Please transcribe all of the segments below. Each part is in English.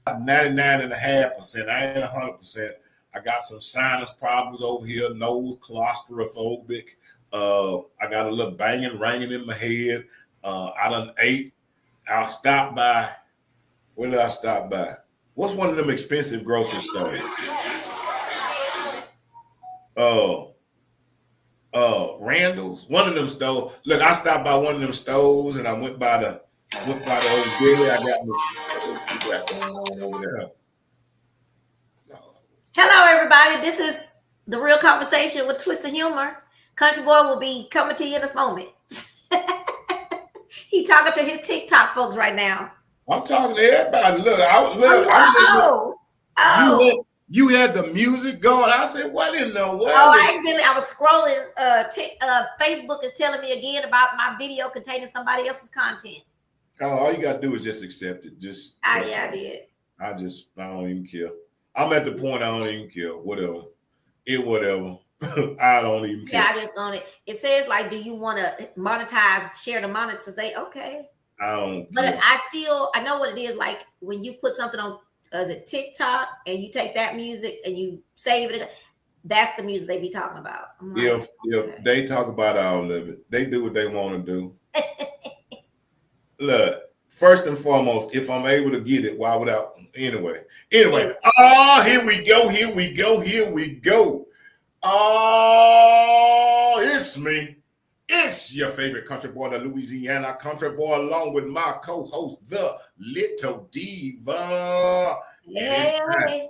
99.5%. I ain't 100%. I got some sinus problems over here, nose claustrophobic. I got a little banging, ringing in my head. I done ate. I'll stop by. Where did I stop by? What's one of them expensive grocery stores? Randall's. One of them stores. Look, I stopped by one of them stores and I went by the old deli. I got over there. Hello, everybody. This is The Real Conversation with Twist of Humor. Country Boy will be coming to you in this moment. He talking to his TikTok folks right now. I'm talking to everybody. Look, you had the music going. I said, what in the world? I was scrolling. Facebook is telling me again about my video containing somebody else's content. Oh, all you gotta do is just accept it. I did. I don't even care. I'm at the point I don't even care. Whatever. I don't even care. Yeah, I just on it. It says like, do you want to monetize, share the monetization? Okay. I don't. But care. I know what it is. Like when you put something on, is it TikTok, and you take that music and you save it. That's the music they be talking about. If they talk about all of it, they do what they want to do. Look. First and foremost, if I'm able to get it, why without? Anyway. Oh, here we go. Oh, it's me. It's your favorite country boy, the Louisiana country boy, along with my co-host, the Little Diva. Yeah.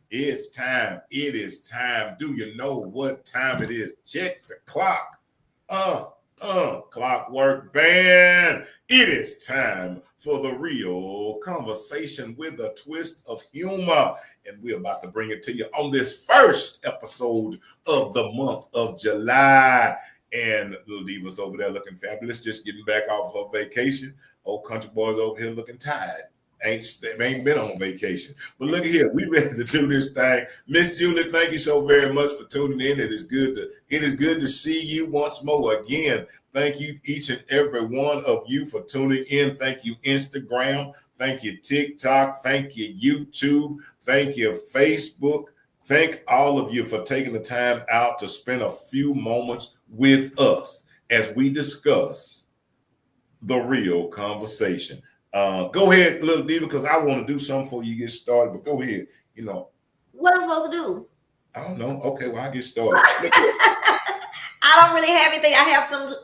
It's time. It is time. Do you know what time it is? Check the clock. Clockwork band. It is time for the real conversation with a twist of humor. And we're about to bring it to you on this first episode of the month of July. And Little Diva's over there looking fabulous, just getting back off her vacation. Old country boys over here looking tired. Ain't been on vacation. But look at here, we ready to do this thing. Miss Julie, thank you so very much for tuning in. It is good to see you once more. Again, thank you each and every one of you for tuning in. Thank you, Instagram. Thank you, TikTok. Thank you, YouTube. Thank you, Facebook. Thank all of you for taking the time out to spend a few moments with us as we discuss the real conversation. Go ahead, Little Diva, because I want to do something before you get started. But go ahead. What am I supposed to do? I don't know. Okay, well, I get started. I don't really have anything. I have a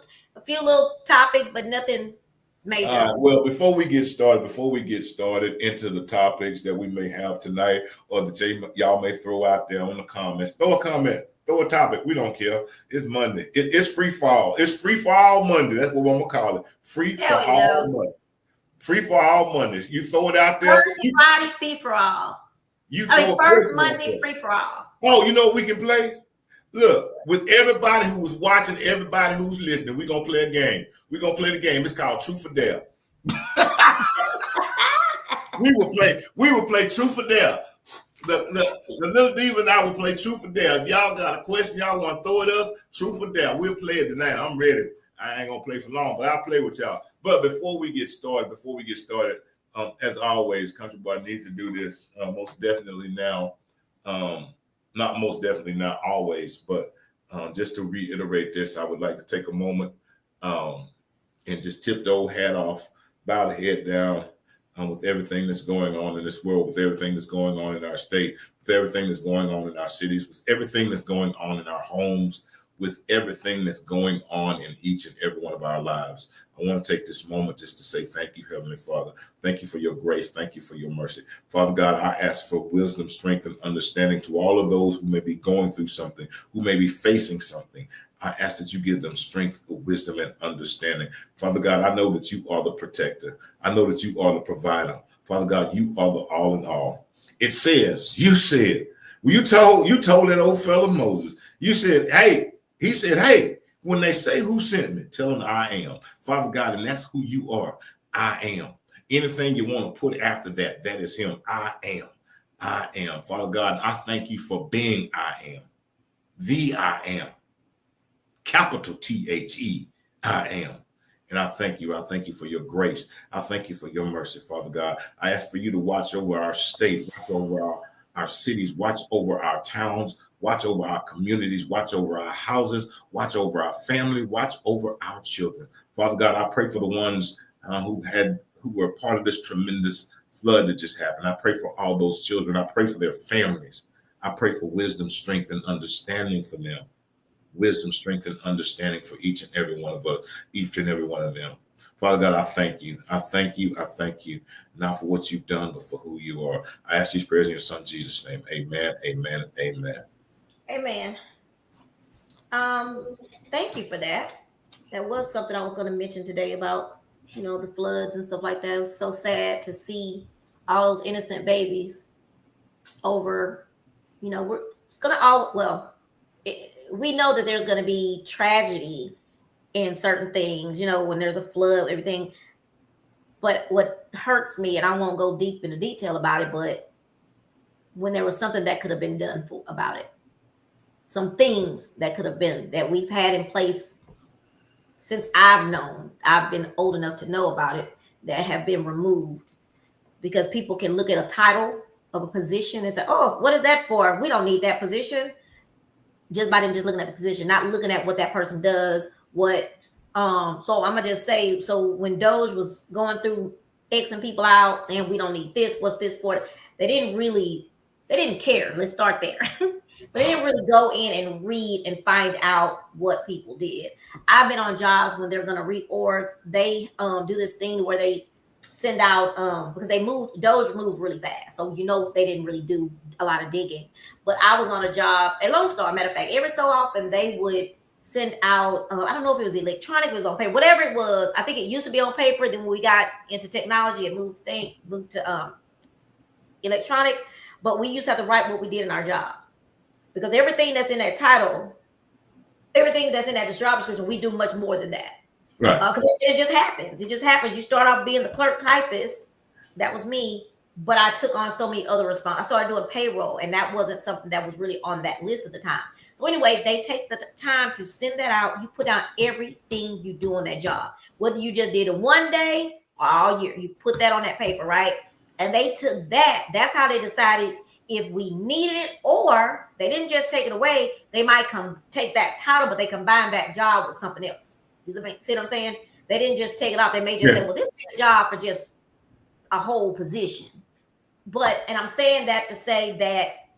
few little topics, but nothing major. Well, before we get started into the topics that we may have tonight, or that y'all may throw out there on the comments, throw a comment. Throw a topic. We don't care. It's Monday. It's free fall. It's free for all Monday. That's what I'm gonna call it. Free for all Monday. Free for all Mondays. You throw it out there. First Friday, free for all. First Monday, free for all. Oh, you know what we can play? Look, with everybody who's watching, everybody who's listening, we're going to play a game. We're going to play the game. It's called Truth or Dare. We will play Truth or Dare. The Little Diva and I will play Truth or Dare. If y'all got a question y'all want to throw at us, Truth or Dare. We'll play it tonight. I'm ready. I ain't going to play for long, but I'll play with y'all. But before we get started, as always, Country Boy needs to do this most definitely now. Not most definitely, not always, but just to reiterate this, I would like to take a moment and just tip the old hat off, bow the head down with everything that's going on in this world, with everything that's going on in our state, with everything that's going on in our cities, with everything that's going on in our homes, with everything that's going on in each and every one of our lives. I want to take this moment just to say thank you, Heavenly Father. Thank you for your grace. Thank you for your mercy. Father God, I ask for wisdom, strength, and understanding to all of those who may be going through something, who may be facing something. I ask that you give them strength, wisdom, and understanding. Father God, I know that you are the protector. I know that you are the provider. Father God, you are the all in all. It says, you told that old fella Moses, you said, hey, he said, hey, when they say who sent me, tell them I am. Father God, and that's who you are. I am. Anything you want to put after that, that is him. I am. I am. Father God, I thank you for being I am. The I am. Capital THE, I am. And I thank you. I thank you for your grace. I thank you for your mercy, Father God. I ask for you to watch over our state, watch over our cities, watch over our towns, watch over our communities, watch over our houses, watch over our family, watch over our children. Father God, I pray for the ones who were part of this tremendous flood that just happened. I pray for all those children. I pray for their families. I pray for wisdom, strength, and understanding for them. Wisdom, strength, and understanding for each and every one of us, each and every one of them. Father God, I thank you. I thank you. I thank you, not for what you've done, but for who you are. I ask these prayers in your son Jesus' name. Amen. Amen. Amen. Amen. Thank you for that. That was something I was going to mention today about, the floods and stuff like that. It was so sad to see all those innocent babies over, it's going to we know that there's going to be tragedy in certain things, when there's a flood, everything. But what hurts me, and I won't go deep into detail about it, but when there was something that could have been done about it, some things that could have been, that we've had in place since I've been old enough to know about it, that have been removed, because people can look at a title of a position and say, oh, what is that for? We don't need that position. Just by them just looking at the position, not looking at what that person does, so I'm gonna just say, so when Doge was going through Xing people out, saying we don't need this, what's this for? They didn't care. Let's start there. But they didn't really go in and read and find out what people did. I've been on jobs when they're gonna reorg. They do this thing where they send out because Doge moved really fast, so they didn't really do a lot of digging. But I was on a job at Lone Star. Matter of fact, every so often they would send out, I don't know if it was electronic, it was on paper, whatever it was. I think it used to be on paper. Then when we got into technology, it moved to electronic. But we used to have to write what we did in our job, because everything that's in that title, everything that's in that job description, we do much more than that. Right. Because it just happens. It just happens. You start off being the clerk typist. That was me. But I took on so many other responsibilities. I started doing payroll, and that wasn't something that was really on that list at the time. So anyway, they take the time to send that out. You put down everything you do on that job, whether you just did it one day or all year. You put that on that paper, right? And they took that. That's how they decided if we needed it, or they didn't just take it away. They might come take that title, but they combine that job with something else. You see what I'm saying? They didn't just take it off. They may just say, well, this is a job for just a whole position. And I'm saying that to say that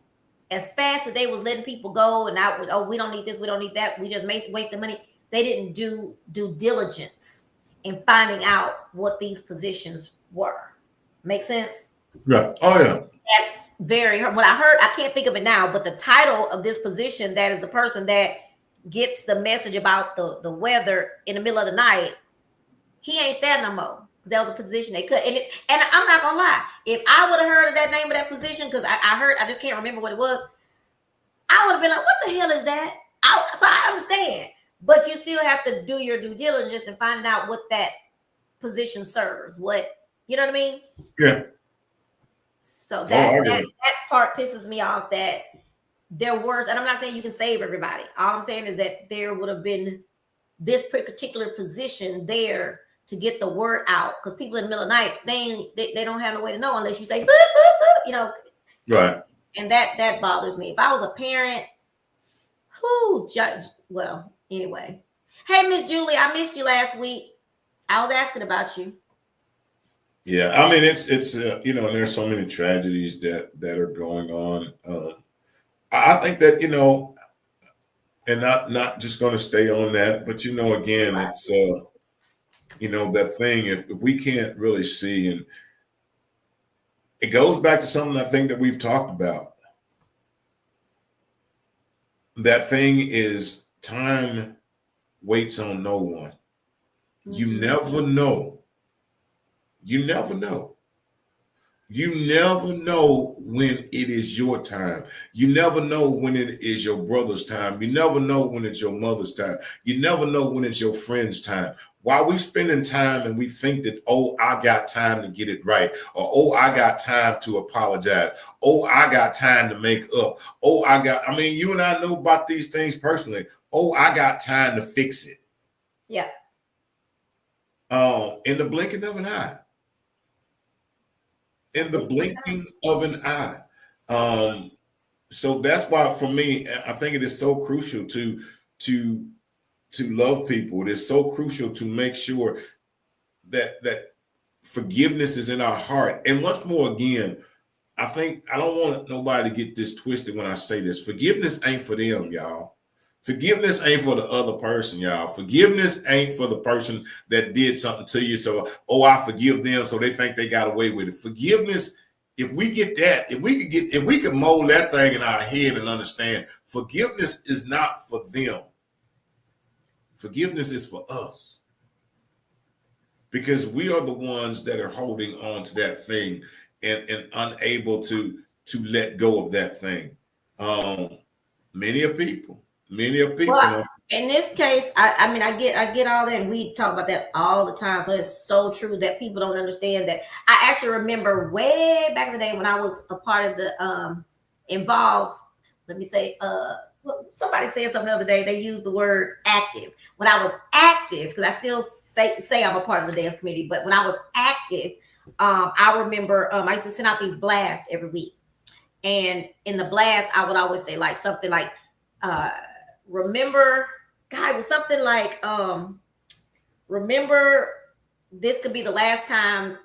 as fast as they was letting people go and out, we don't need this, we don't need that, we just wasting money. They didn't do due diligence in finding out what these positions were. Make sense? Yeah. Oh yeah. That's very hard. When I heard, I can't think of it now, but the title of this position, that is the person that gets the message about the weather in the middle of the night, he ain't there no more. That was a position they could. And I'm not gonna lie, if I would have heard of that name of that position, because I just can't remember what it was, I would have been like, what the hell is that? So I understand. But you still have to do your due diligence and find out what that position serves. What, you know what I mean? Yeah. So that part pisses me off, that there were, and I'm not saying you can save everybody. All I'm saying is that there would have been this particular position there to get the word out, because people in the middle of the night, they don't have no way to know unless you say, boop, boop, boop, Right. And that bothers me. If I was a parent, well, anyway. Hey, Miss Julie, I missed you last week. I was asking about you. Yeah, I mean, it's and there's so many tragedies that are going on. I think that, and not just going to stay on that, but again, it's that thing, if we can't really see, and it goes back to something I think that we've talked about. That thing is, time waits on no one. Mm-hmm. You never know. You never know. You never know when it is your time. You never know when it is your brother's time. You never know when it's your mother's time. You never know when it's your friend's time. While we spending time and we think that, I got time to get it right, or I got time to apologize, I got time to make up, you and I know about these things personally. I got time to fix it. Yeah. In the blinking of an eye. In the blinking of an eye. So that's why, for me, I think it is so crucial to love people. It is so crucial to make sure that forgiveness is in our heart. And once more, again, I think I don't want nobody to get this twisted when I say this. Forgiveness ain't for them, y'all. Forgiveness ain't for the other person, y'all. Forgiveness ain't for the person that did something to you. So, I forgive them, so they think they got away with it. Forgiveness, if we get that, if we could mold that thing in our head and understand, forgiveness is not for them. Forgiveness is for us. Because we are the ones that are holding on to that thing and unable to let go of that thing. Many people. Well, in this case, I mean, I get all that, and we talk about that all the time. So it's so true that people don't understand that. I actually remember way back in the day when I was a part of the involved. Let me say, somebody said something the other day. They used the word active. When I was active, because I still say I'm a part of the dance committee, but when I was active, I remember I used to send out these blasts every week, and in the blast, I would always say like something like. Remember, God, it was something like, remember, this could be the last time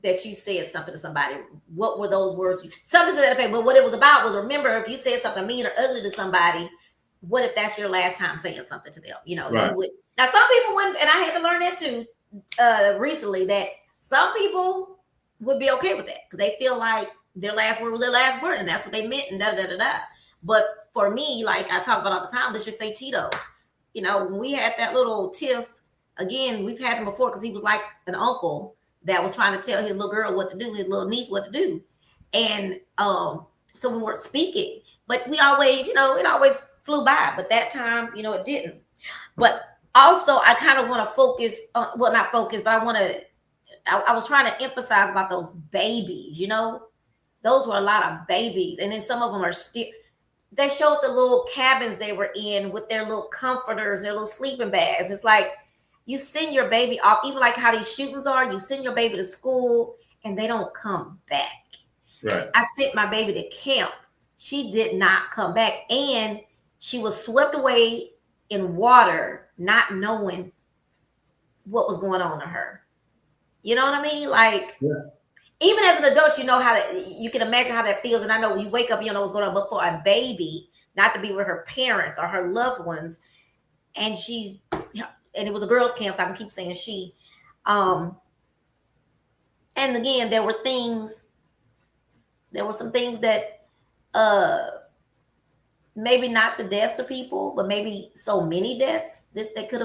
that you said something to somebody. What were those words? Something to that effect. But what it was about was, remember, if you said something mean or ugly to somebody, what if that's your last time saying something to them? You know, right. You would. Now, some people wouldn't, and I had to learn that too recently, that some people would be okay with that because they feel like their last word was their last word, and that's what they meant, and da-da-da-da-da. But for me, like I talk about all the time, let's just say Tito. You know, when we had that little tiff, again, we've had him before because he was like an uncle that was trying to tell his little girl what to do, his little niece what to do. And so we weren't speaking, but we always, it always flew by. But that time, it didn't. But also, I kind of want to focus, not focus, but I was trying to emphasize about those babies, those were a lot of babies. And then some of them are still, they showed the little cabins they were in with their little comforters, their little sleeping bags. It's like you send your baby off, even like how these shootings are, you send your baby to school and they don't come back. Right. I sent my baby to camp. She did not come back. And she was swept away in water, not knowing what was going on to her. You know what I mean? Like, yeah. Even as an adult, you can imagine how that feels. And I know when you wake up, you know what's going on. But for a baby, not to be with her parents or her loved ones, and it was a girls' camp, so I can keep saying she. And again, there were some things that maybe not the deaths of people, but maybe so many deaths.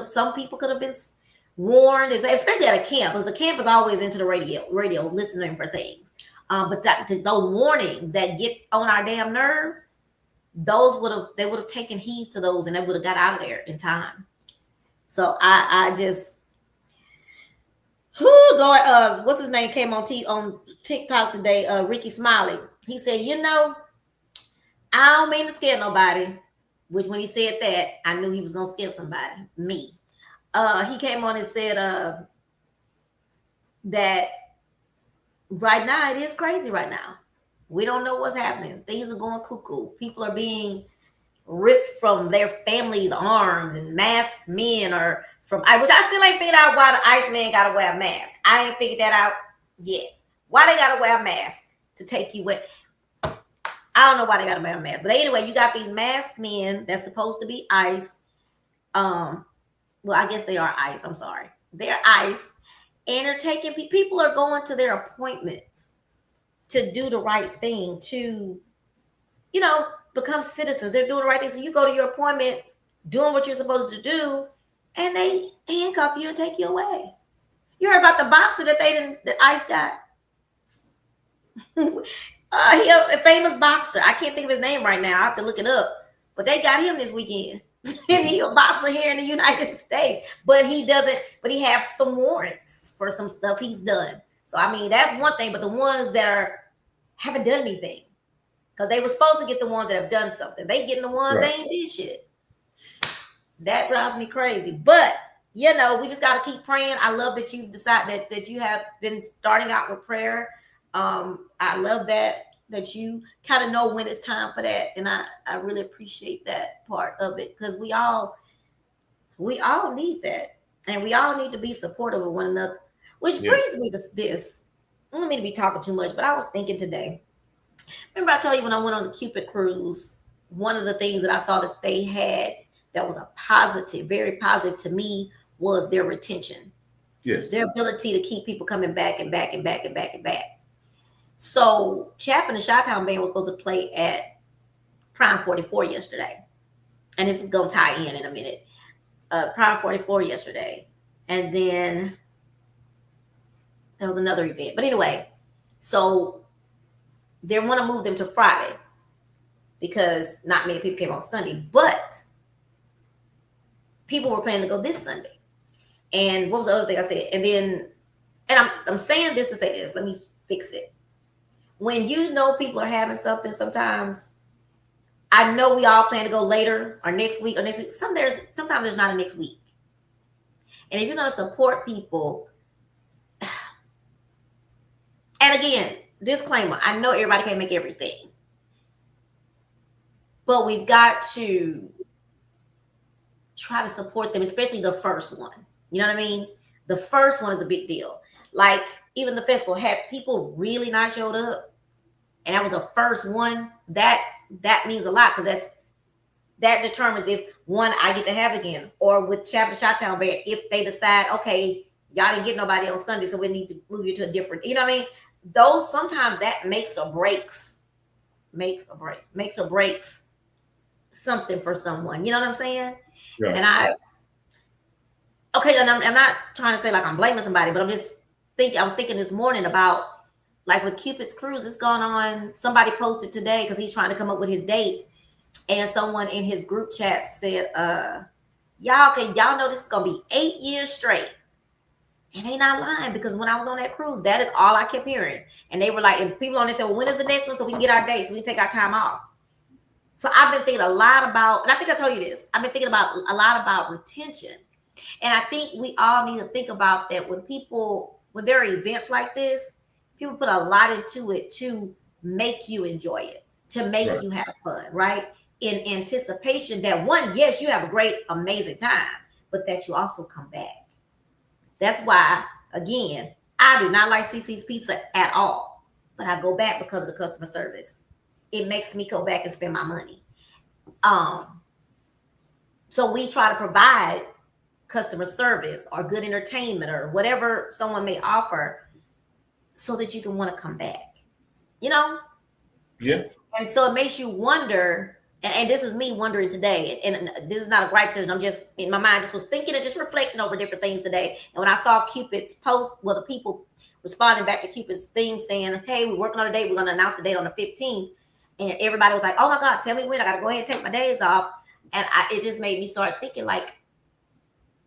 Some people could have been warned, especially at a camp, because the camp is always into the radio listening for things. But those warnings that get on our damn nerves, they would have taken heed to those, and they would have got out of there in time. So I just, what's his name came on TikTok today, Ricky Smiley. He said, I don't mean to scare nobody, which when he said that, I knew he was gonna scare somebody, me. He came on and said that right now it is crazy right now. We don't know what's happening. Things are going cuckoo. People are being ripped from their families' arms, and masked men are which I still ain't figured out why the Iceman got to wear a mask. I ain't figured that out yet. Why they got to wear a mask to take you with? I don't know why they got to wear a mask. But anyway, you got these masked men that's supposed to be ICE. Well, I guess they are ICE. I'm sorry. They're ICE. And they're taking people are going to their appointments to do the right thing, to, become citizens. They're doing the right thing. So you go to your appointment doing what you're supposed to do, and they handcuff you and take you away. You heard about the boxer that ICE got? He a famous boxer. I can't think of his name right now. I have to look it up. But they got him this weekend. And he's a boxer here in the United States. But he has some warrants for some stuff he's done. So, I mean, that's one thing. But the ones that haven't done anything, because they were supposed to get the ones that have done something. They getting the ones They ain't did shit. That drives me crazy. But we just got to keep praying. I love that you've decided that you have been starting out with prayer. I love that you kind of know when it's time for that, and I really appreciate that part of it, because we all need that, and we all need to be supportive of one another. Which brings me to this. I don't mean to be talking too much, but I was thinking today. Remember I told you when I went on the Cupid cruise, one of the things that I saw that they had that was a positive, very positive to me, was their retention. Yes. Their ability to keep people coming back and back and back and back and back. So Chapman and Chi-Town Band was supposed to play at Prime 44 yesterday. And this is going to tie in a minute. Prime 44 yesterday. And then there was another event. But anyway, so they want to move them to Friday because not many people came on Sunday. But people were planning to go this Sunday. And what was the other thing I said? And I'm saying this to say this. Let me fix it. When you know people are having something, sometimes I know we all plan to go later or next week or next week. Sometimes there's not a next week. And if you're going to support people, and again, disclaimer, I know everybody can't make everything, but we've got to try to support them, especially the first one. You know what I mean? The first one is a big deal. Like, even the festival had people really not showed up, and that was the first one. That means a lot, because that determines if, one, I get to have it again, or with Chapman Chi-Town Band, if they decide, okay, y'all didn't get nobody on Sunday, so we need to move you to a different, you know what I mean? Those, sometimes that makes or breaks something for someone. You know what I'm saying? Yeah. And I'm not trying to say like I'm blaming somebody, but I was thinking this morning about, like, with Cupid's cruise, it's gone on. Somebody posted today because he's trying to come up with his date, and someone in his group chat said, y'all know this is gonna be 8 years straight. And they not lying, because when I was on that cruise, that is all I kept hearing. And they were like, and people on there said, well, when is the next one so we can get our dates, so we can take our time off. So I've been thinking a lot about, and I think I told you this, I've been thinking a lot about retention. And I think we all need to think about that when there are events like this, people put a lot into it to make you enjoy it, to make you have fun, right? In anticipation that, one, yes, you have a great, amazing time, but that you also come back. That's why, again, I do not like CC's Pizza at all, but I go back because of the customer service. It makes me go back and spend my money. So we try to provide customer service or good entertainment or whatever someone may offer so that you can want to come back, you know? Yeah. And so it makes you wonder, and this is me wondering today, and this is not a gripe session, I'm just, in my mind, just was thinking and just reflecting over different things today. And when I saw Cupid's post, well, the people responding back to Cupid's thing saying, hey, we're working on a date, we're going to announce the date on the 15th. And everybody was like, oh my God, tell me when, I got to go ahead and take my days off. And it just made me start thinking, like,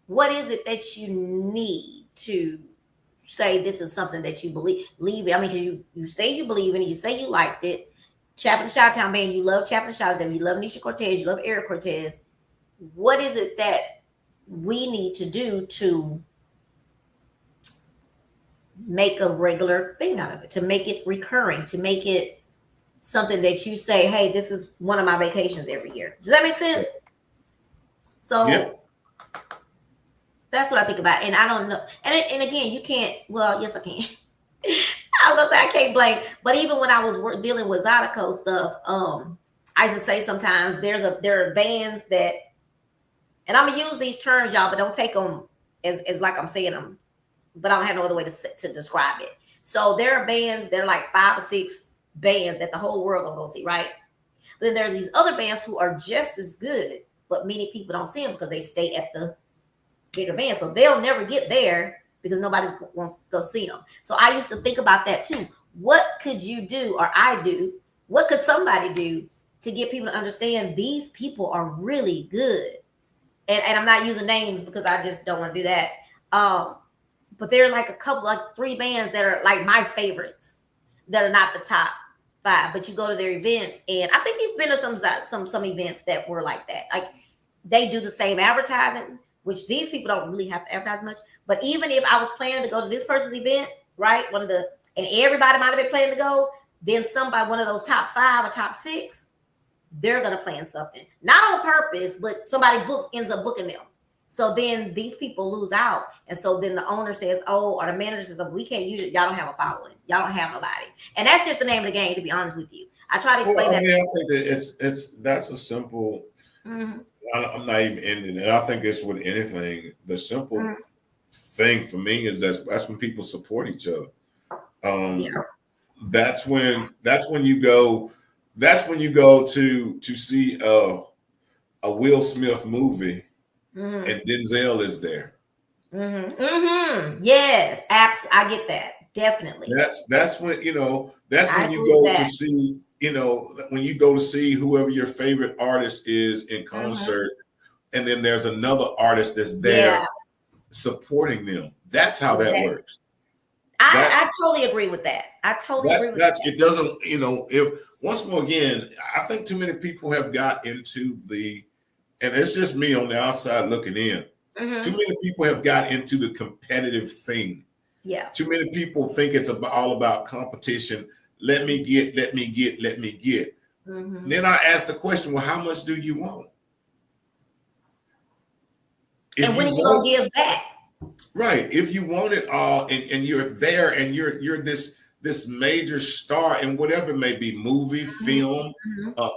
what is it that you need to say this is something that you believe in? I mean, because you say you believe in it, you say you liked it. Chapman Chi-Town Band, you love Chapman Chi-Town, you love Nisha Cortez, you love Eric Cortez. What is it that we need to do to make a regular thing out of it, to make it recurring, to make it something that you say, hey, this is one of my vacations every year? Does that make sense? So that's what I think about. And I don't know. And again, you can't, well, yes, I can. I was gonna say I can't blame, but even when I was dealing with Zydeco stuff, I used to say sometimes there are bands that, and I'm gonna use these terms, y'all, but don't take them as like I'm saying them, but I don't have no other way to describe it. So there are bands that are like 5 or 6 bands that the whole world gonna go see, right? But then there are these other bands who are just as good, but many people don't see them because they stay at the bigger band, so they'll never get there because nobody wants to go see them. So I used to think about that too. What could you do, or I do? What could somebody do to get people to understand these people are really good? And I'm not using names because I just don't want to do that. But there are like a couple, like 3 bands that are like my favorites that are not the top 5. But you go to their events, and I think you've been to some events that were like that. Like, they do the same advertising which these people don't really have to advertise much. But even if I was planning to go to this person's event, right, and everybody might have been planning to go, then somebody, one of those top 5 or top 6, they're gonna plan something, not on purpose, but somebody ends up booking them. So then these people lose out. And so then the owner says, or the manager says, we can't use it. Y'all don't have a following. Y'all don't have nobody. And that's just the name of the game, to be honest with you. I try to explain that. I think that that's a simple, I'm not even ending it. I think it's with anything. The simple thing for me is that's when people support each other. That's when you go to see a Will Smith movie. And Denzel is there. Yes, I get that. Definitely. That's when that's when you go to see when you go to see whoever your favorite artist is in concert, and then there's another artist that's there supporting them. That's how that works. I totally agree with that. I totally agree with that. It doesn't if once more again, I think too many people have got into and it's just me on the outside looking in. Too many people have got into the competitive thing. Yeah. Too many people think it's all about competition. Let me get. Then I ask the question, well, how much do you want? And when are you going to give back? Right. If you want it all and you're there and you're this major star in whatever it may be, movie, film,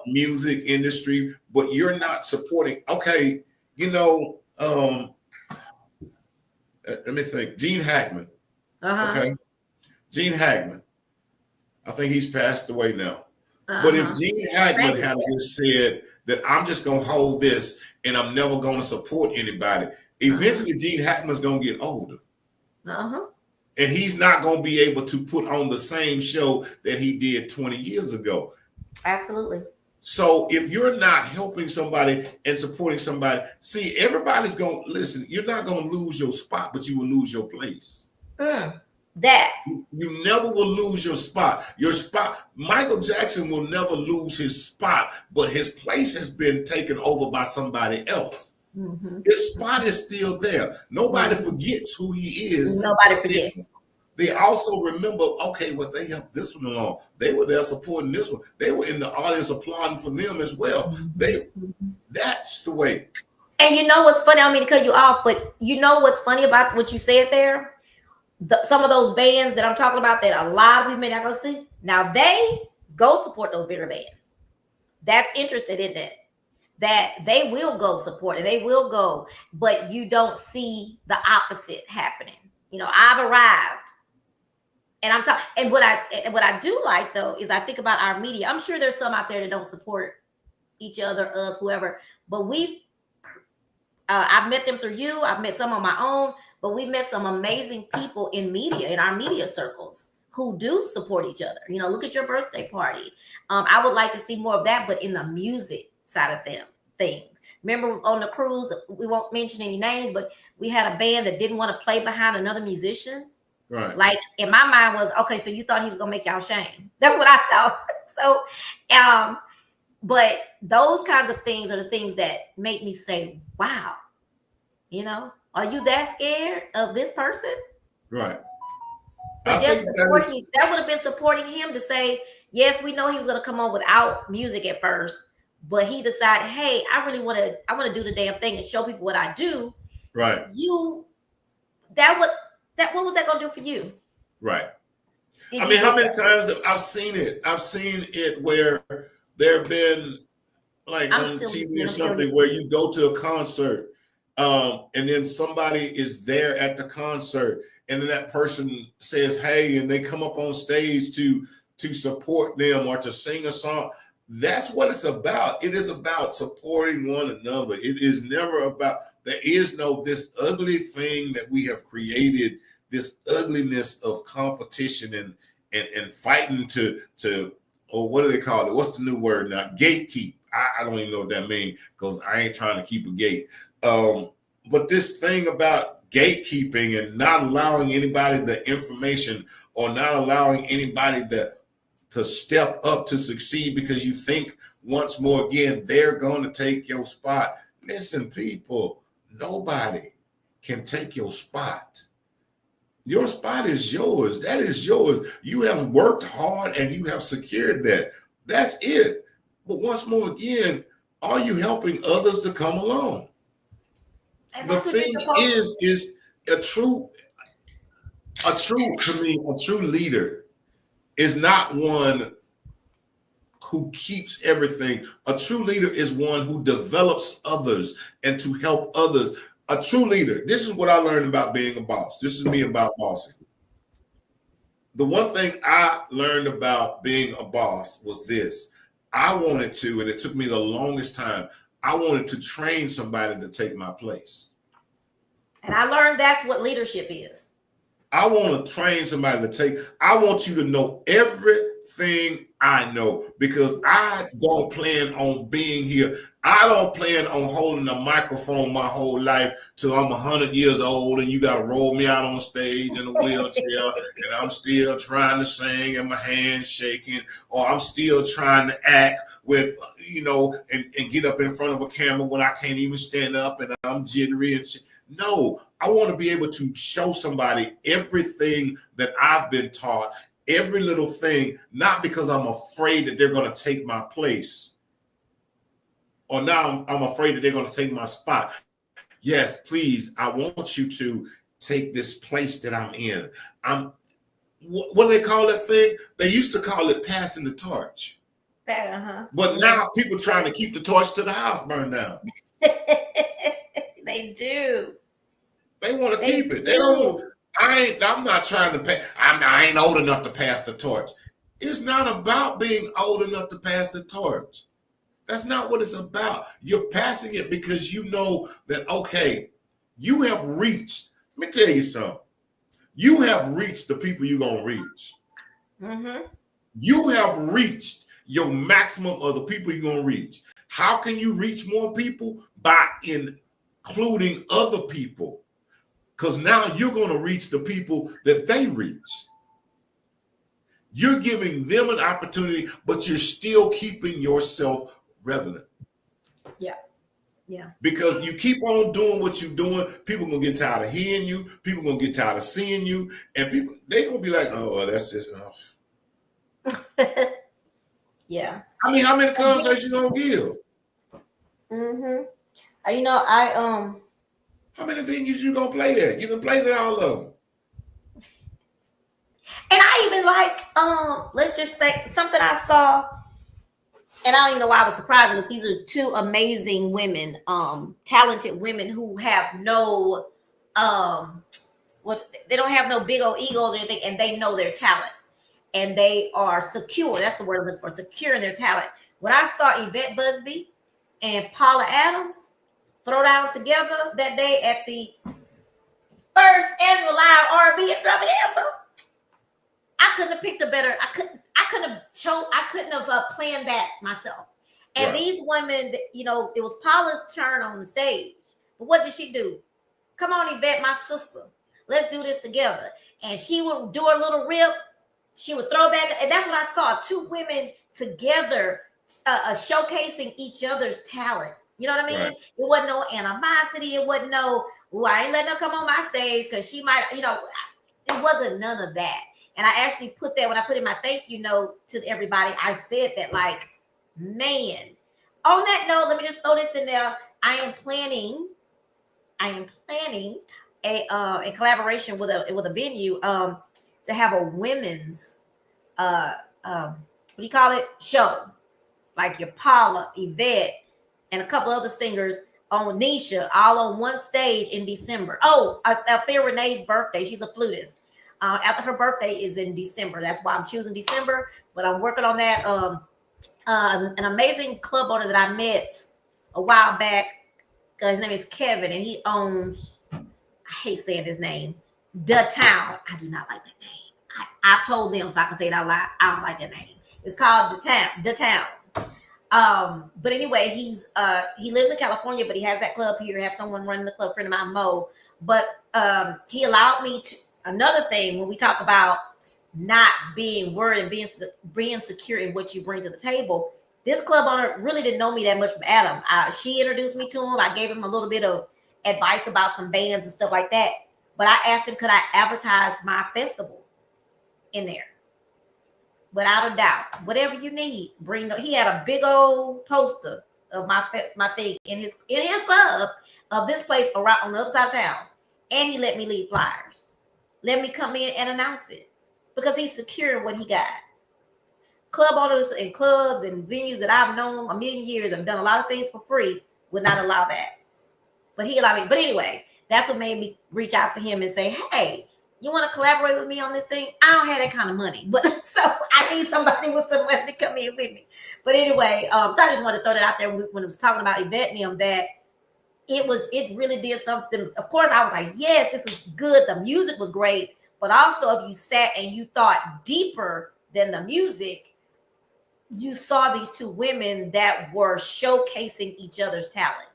music industry, but you're not supporting. Okay, let me think. Gene Hackman. Okay, Gene Hackman. I think he's passed away now. But if Gene Hackman had just said that I'm just gonna hold this and I'm never gonna support anybody, eventually Gene Hackman's gonna get older. And he's not going to be able to put on the same show that he did 20 years ago. Absolutely. So if you're not helping somebody and supporting somebody, see, everybody's going to listen. You're not going to lose your spot, but you will lose your place. That. You never will lose your spot. Your spot. Michael Jackson will never lose his spot, but his place has been taken over by somebody else. His spot is still there. Nobody forgets who he is. Nobody forgets. They also remember, okay, well, they helped this one along. They were there supporting this one. They were in the audience applauding for them as well. That's the way. And you know what's funny? I don't mean to cut you off, but you know what's funny about what you said there? Some of those bands that I'm talking about that a lot of people may not go see, now they go support those bigger bands. That's interesting, isn't it? That they will go support and they will go, but you don't see the opposite happening. I've arrived, and I'm talking. And what I do like though is I think about our media. I'm sure there's some out there that don't support each other, us, whoever. But I've met them through you. I've met some on my own, but we've met some amazing people in media, in our media circles, who do support each other. Look at your birthday party. I would like to see more of that, but in the music side of things. Remember on the cruise, we won't mention any names, but we had a band that didn't want to play behind another musician. Right. Like in my mind was, okay, so you thought he was gonna make y'all shame. That's what I thought. So, but those kinds of things are the things that make me say, wow, are you that scared of this person? Right. But that would have been supporting him to say, yes, we know he was gonna come on without music at first. But he decided, hey, I want to do the damn thing and show people what I do. Right. What was that going to do for you? Right. I mean, how many times have I've seen it? I've seen it where there have been like on TV or something where you go to a concert and then somebody is there at the concert and then that person says, hey, and they come up on stage to support them or to sing a song. That's what it's about. It is about supporting one another. It is never about, there is no this ugly thing that we have created, this ugliness of competition and fighting to or what do they call it? What's the new word now? Gatekeep. I don't even know what that means because I ain't trying to keep a gate. But this thing about gatekeeping and not allowing anybody the information or not allowing anybody to step up to succeed because you think once more again they're going to take your spot. Listen, people, nobody can take your spot. Your spot is yours. That is yours. You have worked hard and you have secured that. That's it. But once more again, are you helping others to come along? And The that's what you're thing supposed is a true to me, a true leader is not one who keeps everything. A true leader is one who develops others and to help others. A true leader. This is what I learned about being a boss. This is me about bossing. The one thing I learned about being a boss was this. I wanted to, and it took me the longest time, I wanted to train somebody to take my place. And I learned that's what leadership is. I want to train somebody to take, I want you to know everything I know, because I don't plan on being here. I don't plan on holding a microphone my whole life till I'm 100 years old and you got to roll me out on stage in a wheelchair and I'm still trying to sing and my hands shaking, or I'm still trying to act with, and get up in front of a camera when I can't even stand up and I'm jittery and shit. No, I want to be able to show somebody everything that I've been taught, every little thing, not because I'm afraid that they're going to take my place, or now I'm afraid that they're going to take my spot. Yes, please, I want you to take this place that I'm in. What do they call that thing? They used to call it passing the torch. But now people trying to keep the torch to the house burned down. They do. They want to keep it. They don't. I'm not trying to pass. I ain't old enough to pass the torch. It's not about being old enough to pass the torch. That's not what it's about. You're passing it because you know that, okay, you have reached. Let me tell you something. You have reached the people you're going to reach. Mm-hmm. You have reached your maximum of the people you're going to reach. How can you reach more people? By including other people. Because now you're going to reach the people that they reach. You're giving them an opportunity, but you're still keeping yourself relevant. Yeah. Yeah. Because you keep on doing what you're doing, people are going to get tired of hearing you. People are going to get tired of seeing you. And people, they're going to be like, oh, well, that's just. Yeah. I mean, how many concerts you going to give? Mm-hmm. How many venues you gonna play at? You done played at all of them. And I even let's just say something I saw, and I don't even know why I was surprised, because these are two amazing women, talented women who have no, they don't have no big old egos or anything, and they know their talent, and they are secure. That's the word I'm looking for, secure in their talent. When I saw Yvette Busby and Paula Adams throw down together that day at the first annual live R&B extravaganza, I couldn't have picked a better. I couldn't have planned that myself. And right. These women, it was Paula's turn on the stage. But what did she do? Come on, Yvette, my sister. Let's do this together. And she would do her little rip. She would throw back. And that's what I saw. Two women together showcasing each other's talent. You know what I mean? Right. It wasn't no animosity. It wasn't no, I ain't letting her come on my stage because she might, it wasn't none of that. And I actually put that, when I put in my thank you note to everybody, I said that, like, man, on that note, let me just throw this in there. I am planning a collaboration with a venue to have a women's what do you call it? Show. Like your Paula, Yvette, and a couple other singers on Nisha, all on one stage in December. Oh, Althea Renee's birthday. She's a flutist. After her birthday is in December. That's why I'm choosing December. But I'm working on that. An amazing club owner that I met a while back. His name is Kevin, and he owns, I hate saying his name, The Town. I do not like that name. I've told them so I can say it out loud. I don't like that name. It's called The Town. But anyway, he lives in California, but he has that club here. Have someone running the club, friend of mine, Mo. But he allowed me to, another thing, when we talk about not being worried and being secure in what you bring to the table, this club owner really didn't know me that much from Adam. She introduced me to him. I gave him a little bit of advice about some bands and stuff like that. But I asked him, could I advertise my festival in there? Without a doubt, whatever you need, bring. He had a big old poster of my thing in his club of this place around on the other side of town, and he let me leave flyers. Let me come in and announce it because he's securing what he got. Club owners and clubs and venues that I've known a million years and done a lot of things for free would not allow that. But he allowed me. But anyway, that's what made me reach out to him and say, hey, you want to collaborate with me on this thing? I don't have that kind of money. But so I need somebody with some money to come in with me. But anyway, so I just wanted to throw that out there when I was talking about Yvette and that it really did something. Of course, I was like, yes, this was good. The music was great. But also if you sat and you thought deeper than the music, you saw these two women that were showcasing each other's talent,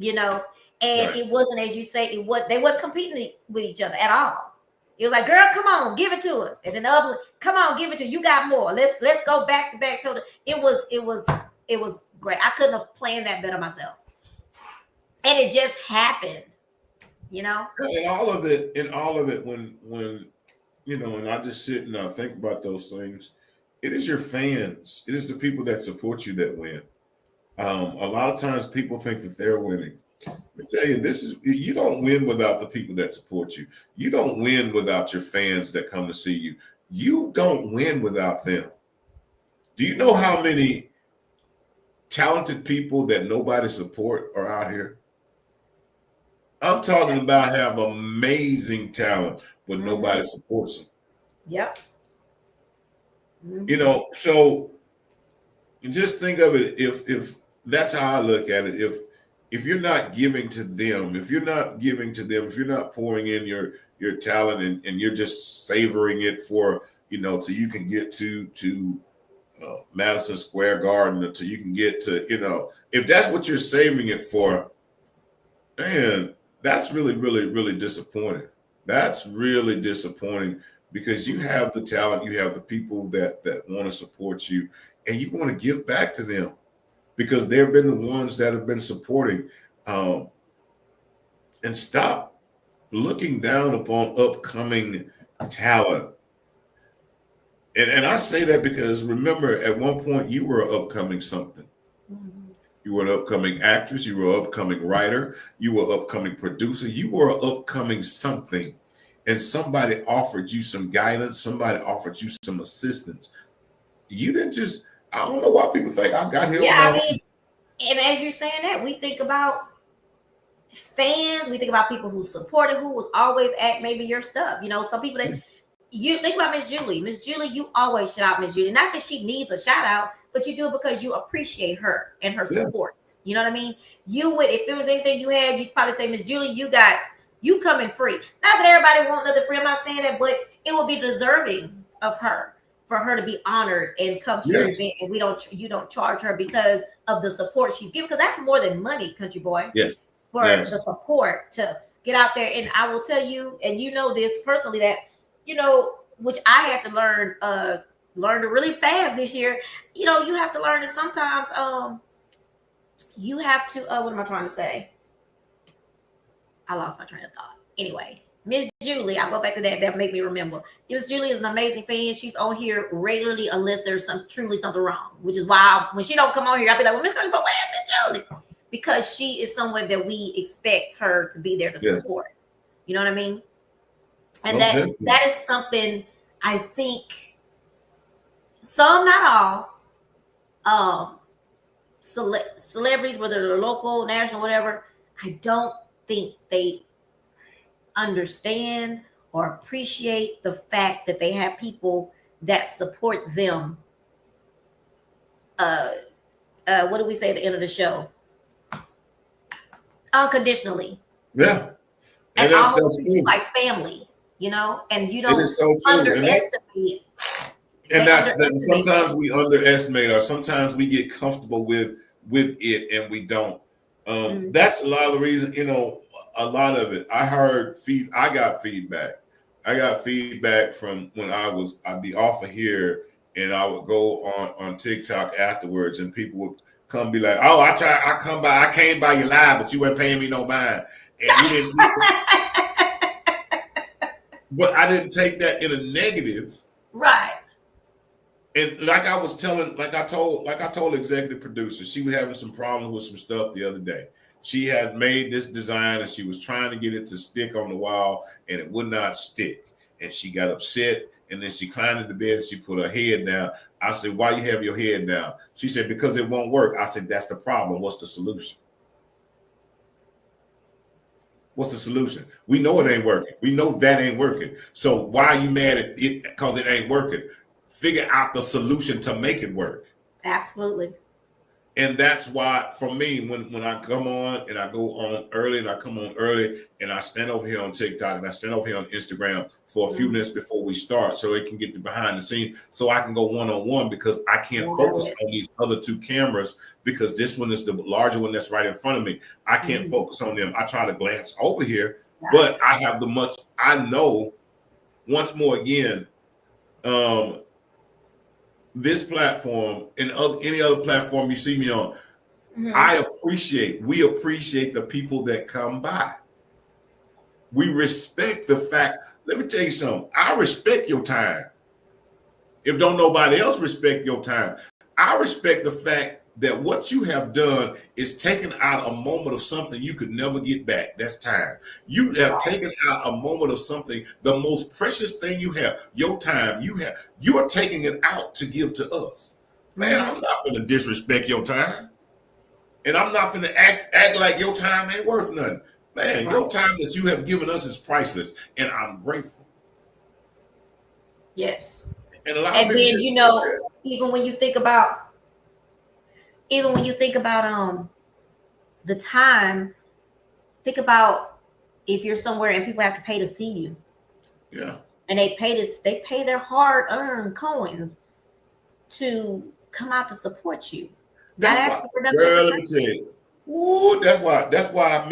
and right. It wasn't, as you say, they weren't competing with each other at all. It was like, girl, come on, give it to us. And then the other one, come on, give it to you got more. Let's go back to back. It was great. I couldn't have planned that better myself. And it just happened, And all of it, when and I just sit and I think about those things, it is your fans. It is the people that support you that win. A lot of times people think that they're winning. I tell you, you don't win without the people that support you. You don't win without your fans that come to see you. You don't win without them. Do you know how many talented people that nobody support are out here? I'm talking about have amazing talent, but nobody supports them. Yep. So just think of it. If that's how I look at it. If you're not giving to them, if you're not pouring in your talent and you're just savoring it for, so you can get to Madison Square Garden, until you can get to, if that's what you're saving it for, man, that's really, really, really disappointing. That's really disappointing because you have the talent, you have the people that want to support you, and you want to give back to them because they've been the ones that have been supporting. And stop looking down upon upcoming talent. And I say that because remember, at one point you were an upcoming something. You were an upcoming actress. You were an upcoming writer. You were an upcoming producer. You were an upcoming something. And somebody offered you some guidance. Somebody offered you some assistance. You didn't just, I don't know why people think I got here. Yeah, and as you're saying that, we think about fans. We think about people who supported, who was always at maybe your stuff. Some people that you think about Miss Julie. Miss Julie, you always shout out Miss Julie. Not that she needs a shout out, but you do it because you appreciate her and her support. You know what I mean? You would, if there was anything you had, you'd probably say, Miss Julie, you coming free. Not that everybody want nothing free. I'm not saying that, but it would be deserving of her for her to be honored and come to your event. And you don't charge her because of the support she's giving, because that's more than money, country boy. Yes. For the support to get out there. And I will tell you, and this personally, that which I had to learn to really fast this year. You have to learn that sometimes you have to what am I trying to say? I lost my train of thought. Anyway, Miss Julie, I'll go back to that. That made me remember. Miss Julie is an amazing fan. She's on here regularly unless there's truly something wrong, which is why when she don't come on here, I'll be like, well, Miss Julie, but where's Miss Julie? Because she is someone that we expect her to be there to support. You know what I mean? And that is something I think some, not all, celebrities, whether they're local, national, whatever, I don't think they understand or appreciate the fact that they have people that support them. What do we say at the end of the show? Unconditionally. Yeah. And almost treat you like family, and you don't underestimate. And that's sometimes we underestimate, or sometimes we get comfortable with it and we don't. That's a lot of the reason, a lot of it. I got feedback. I got feedback from when I'd be off of here and I would go on TikTok afterwards, and people come be like, oh, I came by you live, but you weren't paying me no mind. And you didn't but I didn't take that in a negative. Right. And like I told executive producer, she was having some problems with some stuff the other day. She had made this design and she was trying to get it to stick on the wall and it would not stick. And she got upset and then she climbed into bed and she put her head down. I said, why you have your head down? She said, because it won't work. I said, that's the problem. What's the solution? What's the solution? We know it ain't working. We know that ain't working. So why are you mad at it because it ain't working? Figure out the solution to make it work. Absolutely. And that's why, for me, when I come on and I go on early and I come on early and I stand over here on TikTok and I stand over here on Instagram for a few minutes before we start so it can get the behind the scenes so I can go one-on-one because I can't focus on these other two cameras because this one is the larger one that's right in front of me. I can't focus on them. I try to glance over here, but I have I know, once more again, this platform and any other platform you see me on, we appreciate the people that come by. We respect the fact, let me tell you something, I respect your time. If don't nobody else respect your time, I respect the fact that what you have done is taken out a moment of something you could never get back. That's time. You have taken out a moment of something, the most precious thing you have, your time. You're taking it out to give to us. Man, I'm not going to disrespect your time. And I'm not going to act like your time ain't worth nothing. Man, your time that you have given us is priceless. And I'm grateful. Yes. And a lot of people even when you think about the time, think about if you're somewhere and people have to pay to see you. Yeah. And they pay their hard-earned coins to come out to support you. That's why, girl, let me tell you. Ooh, that's why that's why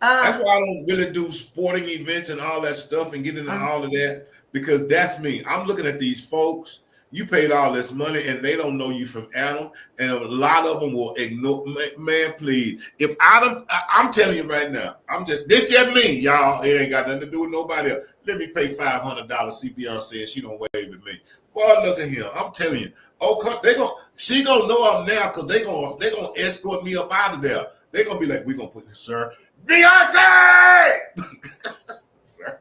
I don't really do sporting events and all that stuff and get into all of that, because that's me. I'm looking at these folks. You paid all this money and they don't know you from Adam, and a lot of them will ignore. Man, please. If I'm telling you right now, this just me, y'all. It ain't got nothing to do with nobody else. Let me pay $500. See Beyonce and she don't wave at me. Boy, look at him. I'm telling you. Oh, she gonna know I'm now because they gonna escort me up out of there. They gonna be like, we gonna put this, sir, Beyonce. Sir.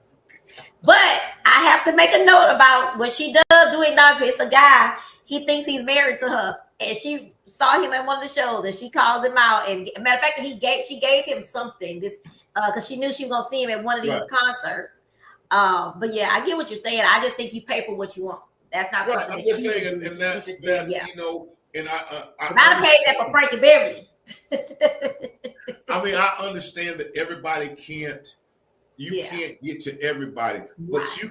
But I have to make a note about when she does do acknowledgement. It's a guy. He thinks he's married to her, and she saw him at one of the shows, and she calls him out. And matter of fact, she gave him something because she knew she was gonna see him at one of these concerts. But yeah, I get what you're saying. I just think you pay for what you want. That's not something. I'm just saying, and that's you know, and I paid that for Frankie Beverly. I mean, I understand that everybody can't. You can't get to everybody, but you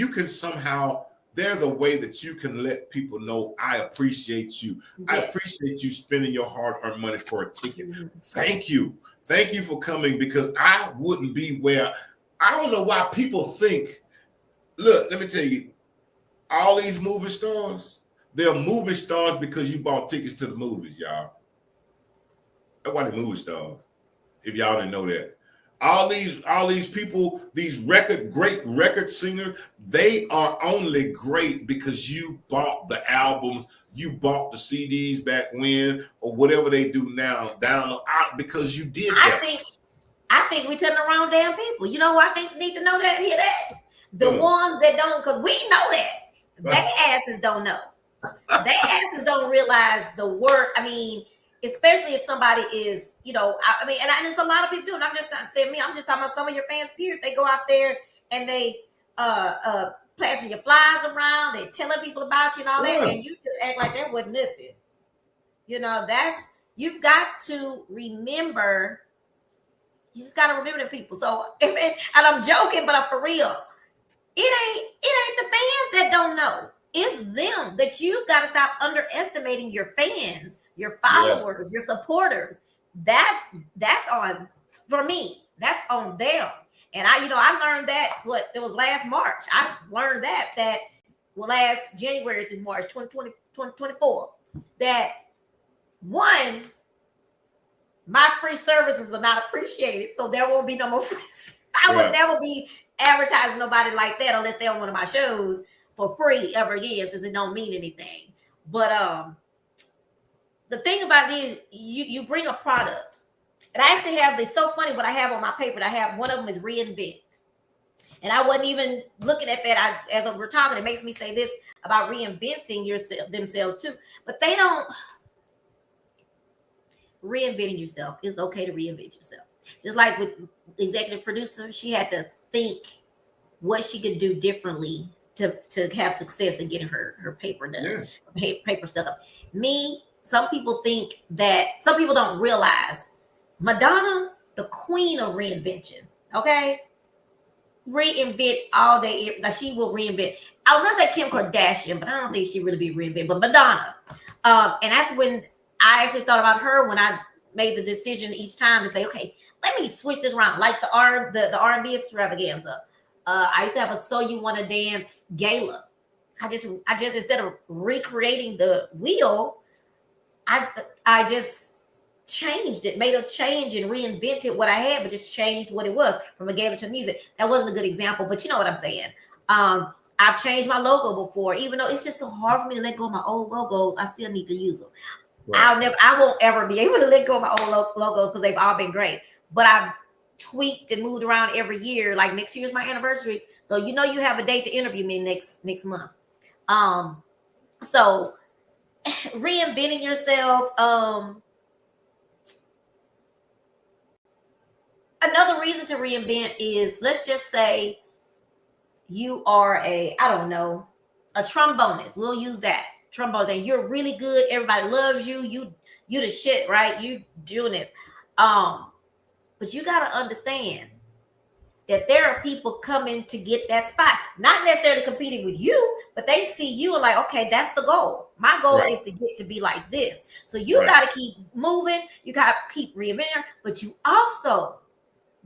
can somehow, there's a way that you can let people know, I appreciate you. I appreciate you spending your hard-earned money for a ticket. Thank you. Thank you for coming, because I wouldn't be where, I don't know why people think, look, let me tell you, all these movie stars, they're movie stars because you bought tickets to the movies, y'all. That's why they're movie stars, if y'all didn't know that. All these people, these great record singers, they are only great because you bought the albums, you bought the CDs back when, or whatever they do now, because you did that. I think we telling the wrong damn people. You know who I think need to know that, hear that? The ones that don't, because we know that. Their asses don't know. Their asses don't realize the work. I mean, especially if somebody is, you know, I mean, and there's a lot of people doing. I'm just not saying me. I'm just talking about some of your fans' peers. They go out there and they passing your flyers around. They telling people about you and all that, and you just act like that wasn't nothing. You know, you've got to remember. You just got to remember the people. So, and I'm joking, but I'm for real. It ain't the fans that don't know. It's them that you've got to stop underestimating your fans, your followers, your supporters. That's on, for me, that's on them. And I learned that, it was last March. I learned that last January through March 2020, 2024, that One, my free services are not appreciated, so there won't be no more free. I would never be advertising nobody like that unless they're on one of my shows for free ever again, since it don't mean anything. But the thing about it is, you bring a product, and I actually have. It's so funny what I have on my paper. I have one of them is reinvent, and I wasn't even looking at that. As we're talking, it makes me say this about reinventing themselves too, but they don't. Reinventing yourself. It's okay to reinvent yourself. Just like with executive producer, she had to think what she could do differently to have success in getting her paper done. Yes. Paper stuff up. Me, some people don't realize Madonna, the queen of reinvention. Okay, reinvent all day. Like she will reinvent. I was gonna say Kim Kardashian, but I don't think she really be reinvent. But Madonna, and that's when I actually thought about her when I made the decision each time to say, okay, let me switch this around. Like the R&B extravaganza. I used to have a So You Want to Dance gala. I just instead of recreating the wheel, I just changed it, made a change and reinvented what I had, but just changed what it was from a gala to music. That wasn't a good example, but you know what I'm saying. I've changed my logo before, even though it's just so hard for me to let go of my old logos. I still need to use them. Right. I won't ever be able to let go of my old logos because they've all been great. But I've tweaked and moved around every year. Like next year's my anniversary, so you know you have a date to interview me next month. So reinventing yourself. Another reason to reinvent is, let's just say you are a trombonist. We'll use that. Trombones, and you're really good. Everybody loves you. You the shit, right? You doing it. But you got to understand that there are people coming to get that spot, not necessarily competing with you, but they see you and like, okay, that's the goal. My goal is to get to be like this. So you got to keep moving. You got to keep reinventing, but you also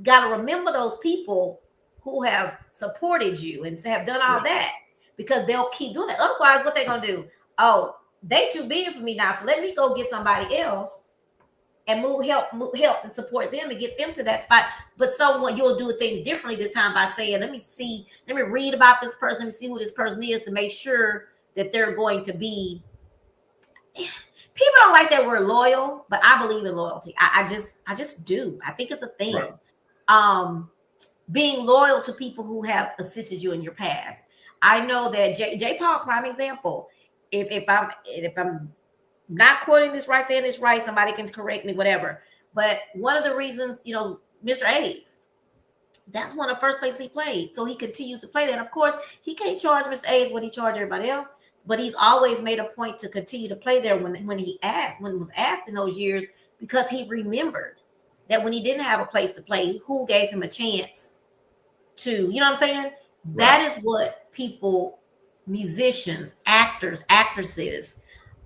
got to remember those people who have supported you and have done all that, because they'll keep doing that. Otherwise, what they're going to do? Oh, they too big for me now, so let me go get somebody else and help and support them and get them to that spot. But someone, you'll do things differently this time by saying, let me read about this person, let me see who this person is to make sure that they're going to be. People don't like that word loyal, but I believe in loyalty. I just do. I think it's a thing. Right. Being loyal to people who have assisted you in your past. I know that J. Paul, prime example. If I'm not quoting this right, saying this right, somebody can correct me, whatever. But one of the reasons, Mr. A's, that's one of the first places he played. So he continues to play there. And of course, he can't charge Mr. A's what he charged everybody else, but he's always made a point to continue to play there when it was asked in those years, because he remembered that when he didn't have a place to play, who gave him a chance to, you know what I'm saying? Right. That is what people, musicians, actors, actresses,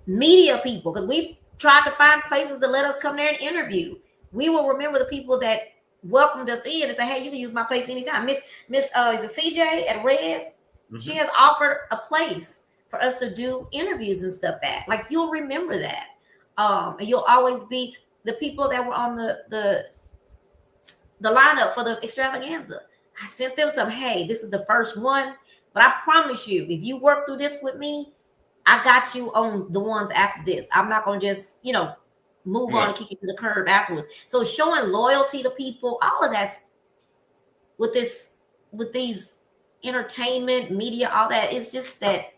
media people, because we tried to find places to let us come there and interview. We will remember the people that welcomed us in and say, hey, you can use my place anytime. Miss is it CJ at Reds? Mm-hmm. She has offered a place for us to do interviews and stuff that. Like, you'll remember that. And you'll always be the people that were on the lineup for the extravaganza. I sent them some, hey, this is the first one. But I promise you, if you work through this with me, I got you on the ones after this. I'm not going to just, move on and kick you to the curb afterwards. So showing loyalty to people, all of that's with these entertainment, media, all that, it's just that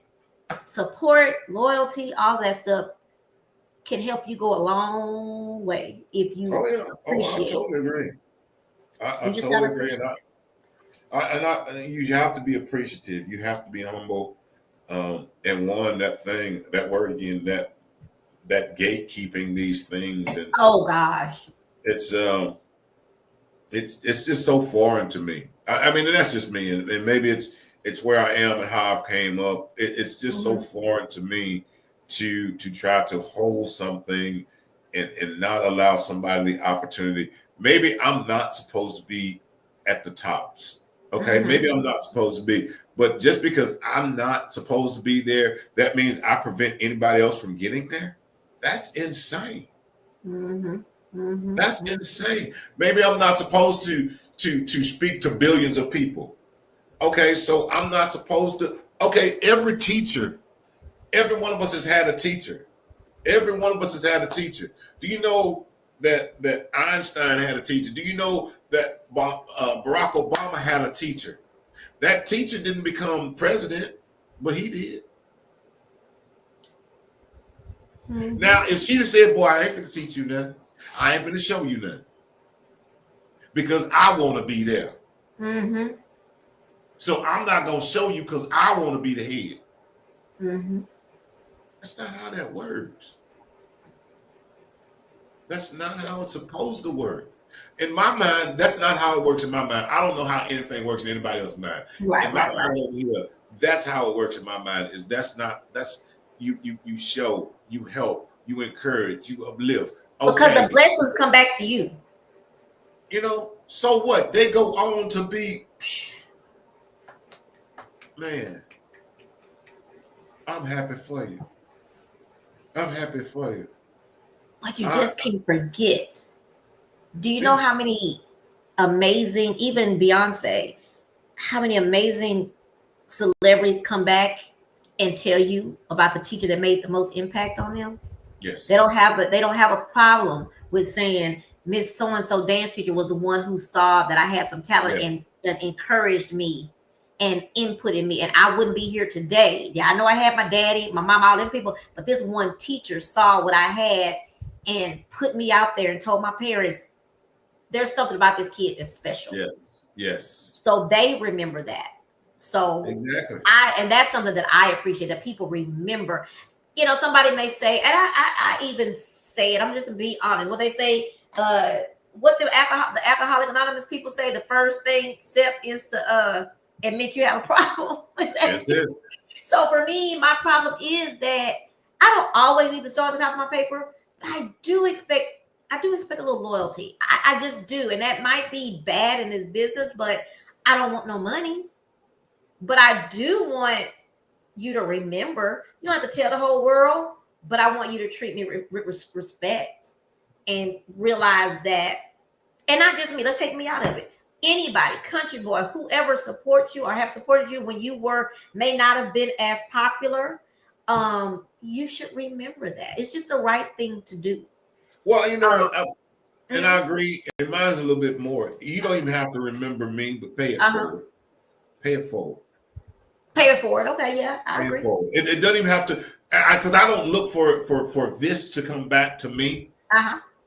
support, loyalty, all that stuff can help you go a long way if you appreciate I totally agree. I totally agree. And you have to be appreciative. You have to be humble. And that word again, that gatekeeping these things. And oh gosh, it's just so foreign to me. I mean, that's just me, and maybe it's where I am and how I've came up. It's just so foreign to me to try to hold something and not allow somebody the opportunity. Maybe I'm not supposed to be at the tops. Okay, maybe I'm not supposed to be, but just because I'm not supposed to be there, that means I prevent anybody else from getting there. That's insane. Mm-hmm. Mm-hmm. That's insane. Maybe I'm not supposed to speak to billions of people. Okay, so I'm not supposed to. Okay, every teacher, every one of us has had a teacher. Every one of us has had a teacher. Do you know that Einstein had a teacher? Do you know that Barack Obama had a teacher? That teacher didn't become president, but he did. Mm-hmm. Now, if she'd have said, boy, I ain't going to teach you nothing. I ain't going to show you nothing. Because I want to be there. Mm-hmm. So I'm not going to show you because I want to be the head. Mm-hmm. That's not how that works. That's not how it's supposed to work. In my mind, that's not how it works in my mind. I don't know how anything works in anybody else's mind. Right, in my mind over here, that's how it works in my mind. Is that's you show, you help, you encourage, you uplift. Okay. Because the blessings come back to you. You know, so what? They go on to be, man, I'm happy for you. I'm happy for you. But you just can't forget. Do you know how many amazing, even Beyonce, how many amazing celebrities come back and tell you about the teacher that made the most impact on them? Yes. They don't have a problem with saying Miss So-and-so dance teacher was the one who saw that I had some talent and encouraged me and inputted me, and I wouldn't be here today. Yeah, I know I had my daddy, my mom, all them people, but this one teacher saw what I had and put me out there and told my parents, there's something about this kid that's special. Yes. Yes. So they remember that. So exactly. And that's something that I appreciate, that people remember. You know, somebody may say, and I even say it, I'm just to be honest. What they say, what the Alcoholics Anonymous people say, the first step is to admit you have a problem. That's it. So for me, my problem is that I don't always need to start at the top of my paper. But I do expect a little loyalty. I just do. And that might be bad in this business, but I don't want no money. But I do want you to remember. You don't have to tell the whole world, but I want you to treat me with respect and realize that, and not just me, let's take me out of it. Anybody, country boy, whoever supports you or have supported you when you may not have been as popular, you should remember that. It's just the right thing to do. Well, you know, and I agree, and mine's a little bit more. You don't even have to remember me, but pay it forward. Pay it forward. Pay it forward. Okay, yeah, I agree. It doesn't even have to, because I don't look for this to come back to me.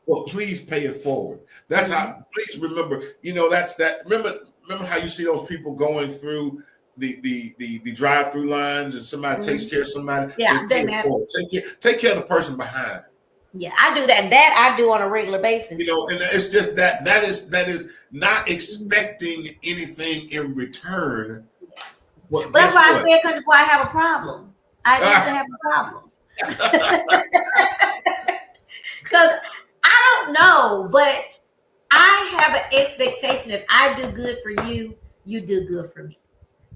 Well, please pay it forward. That's how. Please remember. You know, that's that. Remember how you see those people going through the drive-through lines, and somebody takes care of somebody. Yeah, take care of the person behind. Yeah, I do that. That I do on a regular basis. You know, and it's just that is not expecting anything in return. But that's why I said, country boy, I have a problem. I used to have a problem. Because I don't know, but I have an expectation. If I do good for you, you do good for me.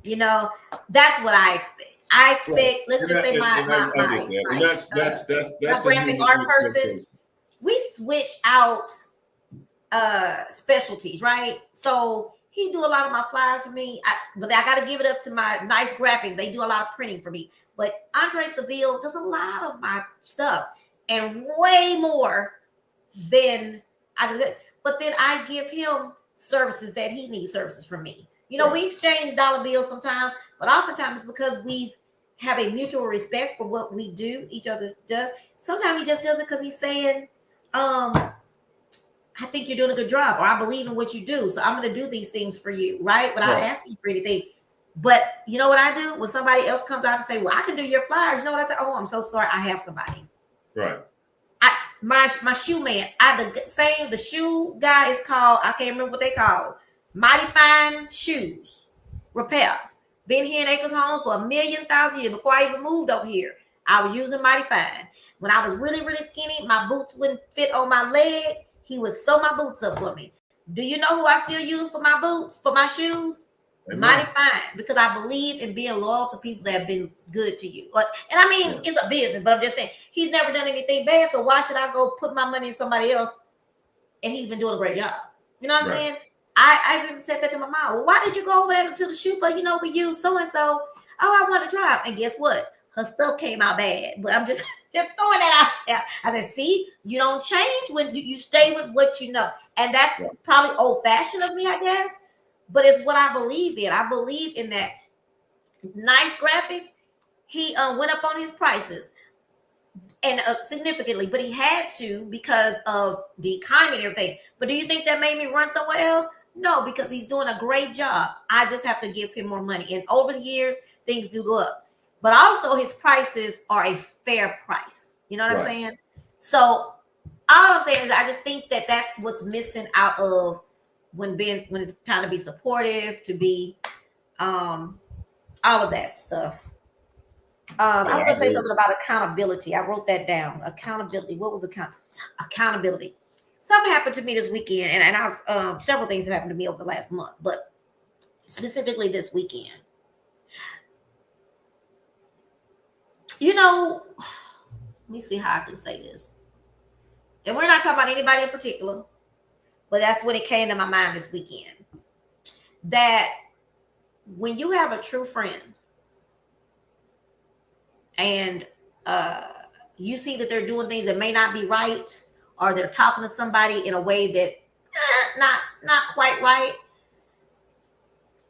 You know, that's what I expect. I expect, let's just say my graphic art person, we switch out specialties, right? So he do a lot of my flyers for me, but I got to give it up to my nice graphics. They do a lot of printing for me. But Andre Seville does a lot of my stuff and way more than I do. But then I give him services that he needs services from me. You know, we exchange dollar bills sometimes, but oftentimes it's because we have a mutual respect for what we do, each other does. Sometimes he just does it because he's saying, I think you're doing a good job, or I believe in what you do, so I'm going to do these things for you, right? Without asking for anything. But you know what I do? When somebody else comes out to say, well, I can do your flyers, you know what I say? Oh, I'm so sorry, I have somebody. Right. My shoe man, the shoe guy is called, I can't remember what they call, Mighty Fine Shoes Repair. Been here in Acres Homes for 1,000,000 years. Before I even moved over here, I was using Mighty Fine. When I was really, really skinny, my boots wouldn't fit on my leg. He would sew my boots up for me. Do you know who I still use for my boots, for my shoes? mighty fine, because I believe in being loyal to people that have been good to you. And I mean, it's a business, but I'm just saying he's never done anything bad, so why should I go put my money in somebody else? And he's been doing a great job. You know what I'm saying? I even said that to my mom. Well, why did you go over there to the shoot? But we use so and so. Oh, I want to drive. And guess what? Her stuff came out bad. But I'm just throwing that out there. I said, see, you don't change when you stay with what you know. And that's probably old-fashioned of me, I guess. But it's what I believe in. I believe in that. Nice graphics. He went up on his prices and significantly, but he had to because of the economy and everything. But do you think that made me run somewhere else? No, because he's doing a great job. I just have to give him more money. And over the years, things do go up. But also his prices are a fair price. You know what I'm saying? So all I'm saying is I just think that that's what's missing out of when it's trying to be supportive, to be all of that stuff. I was gonna say something about accountability. I wrote that down. Accountability. What was accountability? Something happened to me this weekend, and I've several things have happened to me over the last month, but specifically this weekend. Let me see how I can say this. And we're not talking about anybody in particular, but that's when it came to my mind this weekend. That when you have a true friend and you see that they're doing things that may not be right, or they're talking to somebody in a way that not quite right,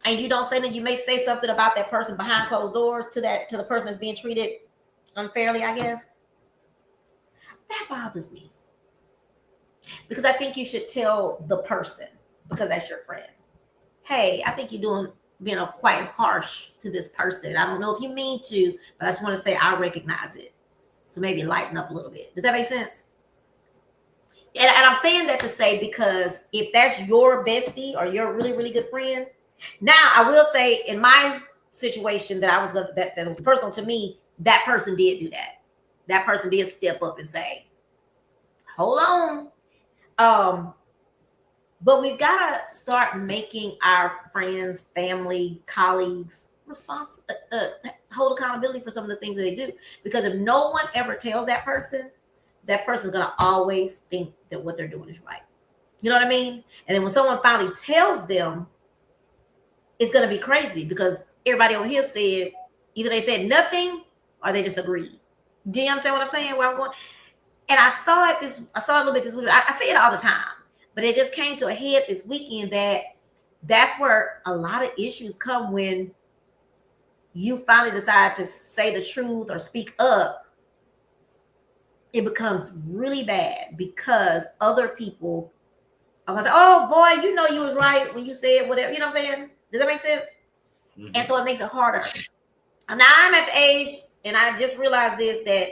and you don't say that, you may say something about that person behind closed doors to the person that's being treated unfairly, I guess. That bothers me. Because I think you should tell the person, because that's your friend, hey, I think you're being quite harsh to this person. I don't know if you mean to, but I just want to say I recognize it. So maybe lighten up a little bit. Does that make sense? And I'm saying that to say, because if that's your bestie or your really, really good friend, now I will say in my situation that was personal to me, that person did do that. That person did step up and say, hold on. But we've got to start making our friends, family, colleagues hold accountability for some of the things that they do. Because if no one ever tells that person's going to always think that what they're doing is right. You know what I mean? And then when someone finally tells them, it's going to be crazy, because everybody over here said, either they said nothing or they just agreed. Do you understand what I'm saying? Where I'm going? And I saw it a little bit this week. I say it all the time, but it just came to a head this weekend that's where a lot of issues come when you finally decide to say the truth or speak up. It becomes really bad because other people are going to say, oh boy, you was right when you said whatever. You know what I'm saying? Does that make sense? Mm-hmm. And so it makes it harder. And now I'm at the age, and I just realized this, that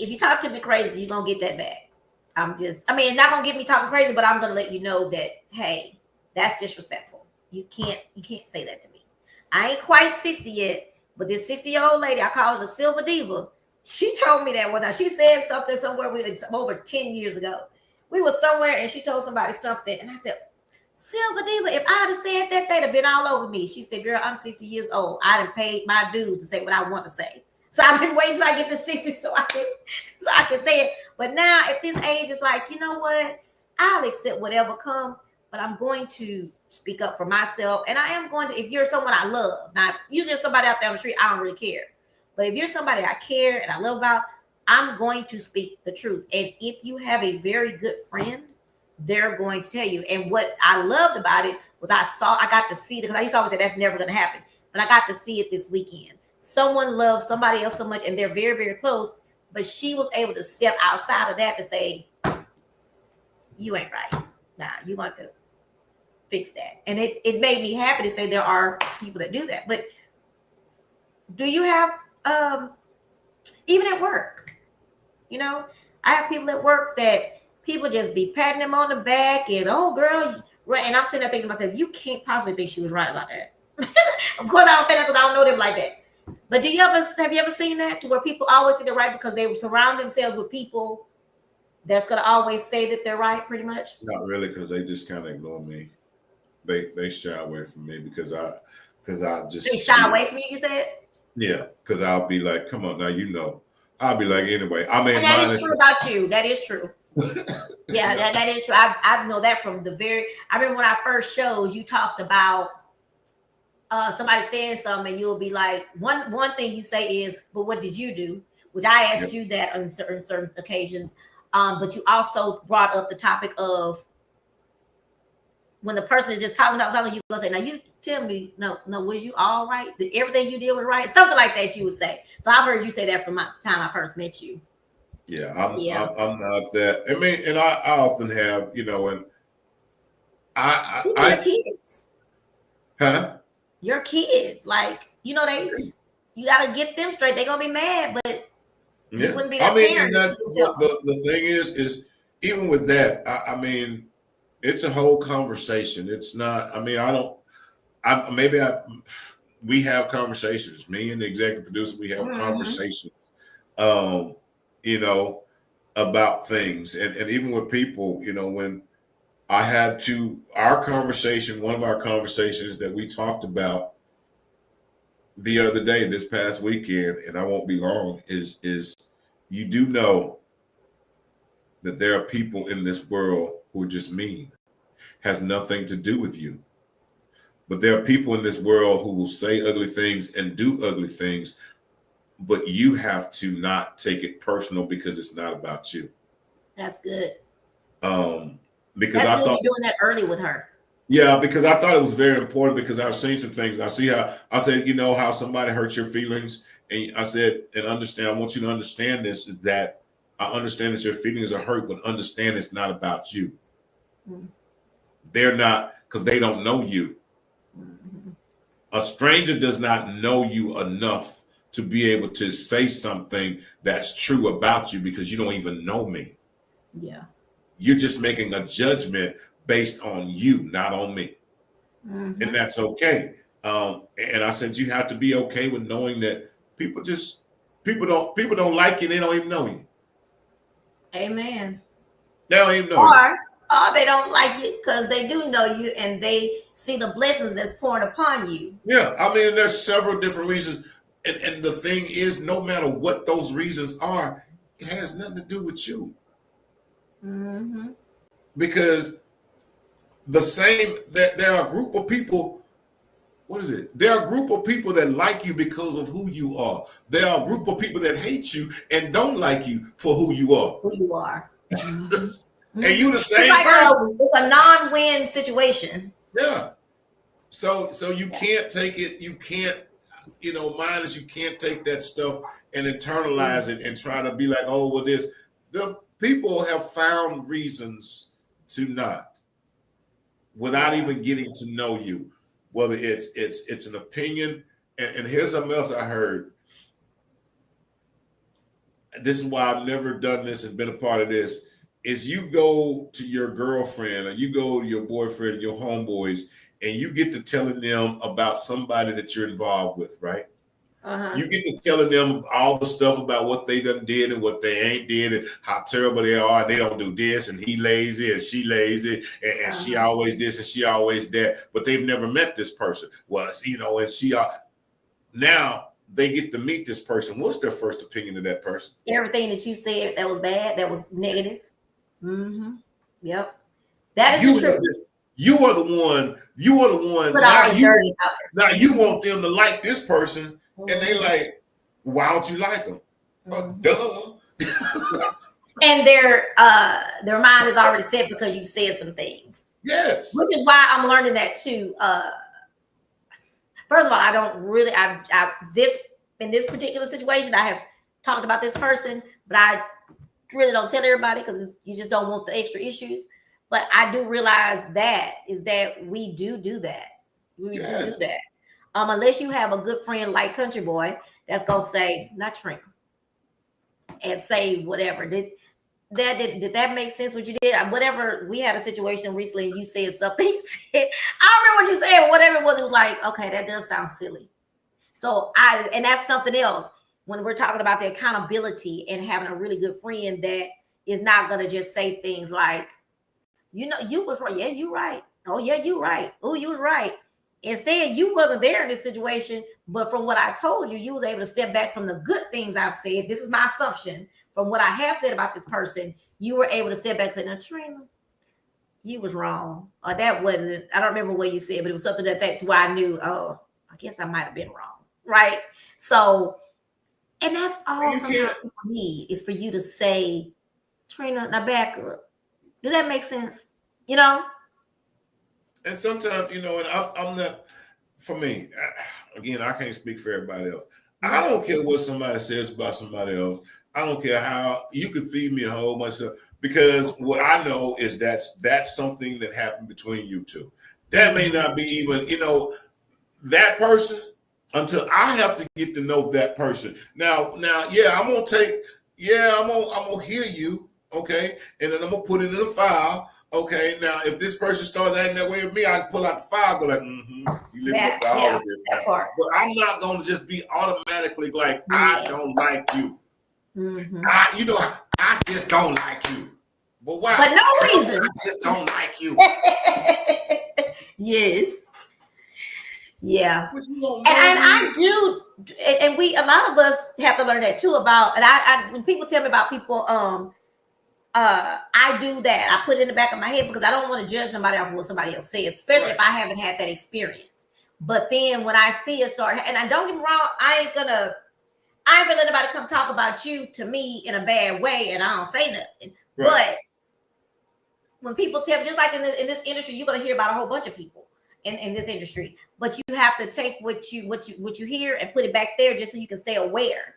if you talk to me crazy, you're going to get that back. It's not going to get me talking crazy, but I'm going to let you know that, hey, that's disrespectful. You can't say that to me. I ain't quite 60 yet, but this 60-year-old lady, I call her the Silver Diva. She told me that one time. She said something somewhere over 10 years ago. We were somewhere and she told somebody something. And I said, Silver Diva, if I'd have said that, they'd have been all over me. She said, girl, I'm 60 years old. I done paid my dues to say what I want to say. So I've been waiting till I get to 60 so I can say it. But now at this age, it's like, you know what? I'll accept whatever comes, but I'm going to speak up for myself. And I am going to, if you're someone I love, now usually somebody out there on the street, I don't really care. But if you're somebody I care and I love about, I'm going to speak the truth. And if you have a very good friend, they're going to tell you. And what I loved about it was I got to see it, because I used to always say that's never going to happen. But I got to see it this weekend. Someone loves somebody else so much and they're very, very close, but she was able to step outside of that to say, you ain't right. Nah, you want to fix that. And it made me happy to say there are people that do that. But do you have, even at work, I have people at work that people just be patting them on the back and, oh girl, right. And I'm sitting there thinking to myself, you can't possibly think she was right about that. Of course I don't say that because I don't know them like that. But have you ever seen that, to where people always think they're right because they surround themselves with people that's going to always say that they're right, pretty much? Not really, because they just kind of ignore me. they shy away from me because I just They shy away from you. You said. yeah, because I'll be like, come on now, I'll be like anyway. I mean, And that is true about you. That is true. Yeah, that is true. I know that from the very. I remember when I first shows, you talked about somebody saying something, and you'll be like, one thing you say is, "But what did you do?" Which I asked you that on certain occasions. But you also brought up the topic of when the person is just talking about you gonna say, "Now you tell me, no, was you all right? Did everything you did was right?" Something like that you would say. So I've heard you say that from my time I first met you. Yeah, I'm not that. I mean, and I often have, and Your kids, huh? Your kids, like you gotta get them straight. They're gonna be mad, but you wouldn't be that parent. And that's the thing is even with that, I mean, it's a whole conversation. It's not. I mean, we have conversations. Me and the executive producer, we have conversations. About things, and even with people, when I had one of our conversations that we talked about the other day, this past weekend, and I won't be long, is you do know that there are people in this world who are just mean, has nothing to do with you. But there are people in this world who will say ugly things and do ugly things, but you have to not take it personal because it's not about you. That's good. Because I thought you're doing that early with her. Yeah, because I thought it was very important because I've seen some things. I see how I said, how somebody hurts your feelings, and I said, and understand. I want you to understand this: that I understand that your feelings are hurt, but understand it's not about you. Mm-hmm. They're not, because they don't know you. Mm-hmm. A stranger does not know you enough to be able to say something that's true about you because you don't even know me. Yeah. You're just making a judgment based on you, not on me. Mm-hmm. And that's okay. And I said, you have to be okay with knowing that people don't like you. They don't even know you. Amen. They don't even know you. Or they don't like you because they do know you and they see the blessings that's pouring upon you. Yeah. I mean, there's several different reasons. And the thing is, no matter what those reasons are, it has nothing to do with you. Mm-hmm. Because there are a group of people. What is it? There are a group of people that like you because of who you are. There are a group of people that hate you and don't like you for who you are. Who you are. Mm-hmm. And you the same person. It's a non-win situation. Yeah. So you can't take it. You can't, mine is you can't take that stuff and internalize it and try to be like, oh, well, the people have found reasons to not, without even getting to know you, whether it's an opinion. And here's something else I heard. This is why I've never done this and been a part of this, is you go to your girlfriend or you go to your boyfriend, your homeboys, and you get to telling them about somebody that you're involved with, right? Uh-huh. You get to telling them all the stuff about what they done did and what they ain't did and how terrible they are. And they don't do this and he lazy and she lazy and she always this and she always that. But they've never met this person. Well, and she now they get to meet this person. What's their first opinion of that person? Everything that you said that was bad, that was negative. Mm-hmm. Yep. That is the truth. You are the one. Now you want them to like this person. And they like, why don't you like them? Duh. And their mind is already set because you said some things. Yes. Which is why I'm learning that too. First of all, I don't really. In this particular situation, I have talked about this person, but I really don't tell everybody because you just don't want the extra issues. But I do realize that we do that. We do that. Unless you have a good friend like Country Boy that's gonna say, not Shrimp, and say whatever. Did that make sense what you did? Whatever, we had a situation recently and you said something. I don't remember what you said, whatever it was like, okay, that does sound silly. So and that's something else when we're talking about the accountability and having a really good friend that is not gonna just say things like, you was right. Yeah, you're right. Oh yeah, you're right. Oh, you was right. Instead, you wasn't there in this situation, but from what I told you, you was able to step back from the good things I've said. This is my assumption from what I have said about this person. You were able to step back and say, "Now, Trina, you was wrong, or that wasn't." I don't remember what you said, but it was something that effect where I knew. Oh, I guess I might have been wrong, right? So, and that's all You sometimes can't. people need is for you to say, "Trina, now back up." Do that make sense? You know? And sometimes, and I'm not. For me, again, I can't speak for everybody else. I don't care what somebody says about somebody else. I don't care how you could feed me a whole bunch of stuff, because what I know is that's something that happened between you two. That may not be even, that person until I have to get to know that person. Now, yeah, I'm gonna hear you, okay, and then I'm gonna put it in a file. Okay, now if this person starts acting that way with me, I can pull out the file, go like, you living up to all of this now. But I'm not gonna just be automatically like, I don't like you. I just don't like you. But why? But no reason. I just don't like you. Yes. Yeah. And I do, and a lot of us have to learn that too about, and I when people tell me about people, I do that. I put it in the back of my head because I don't want to judge somebody off of what somebody else says, especially if I haven't had that experience. But then when I see it start, and I don't get me wrong, I ain't gonna let anybody come talk about you to me in a bad way, and I don't say nothing. Right. But when people tell, just like in this industry, you're gonna hear about a whole bunch of people in this industry, but you have to take what you hear and put it back there just so you can stay aware.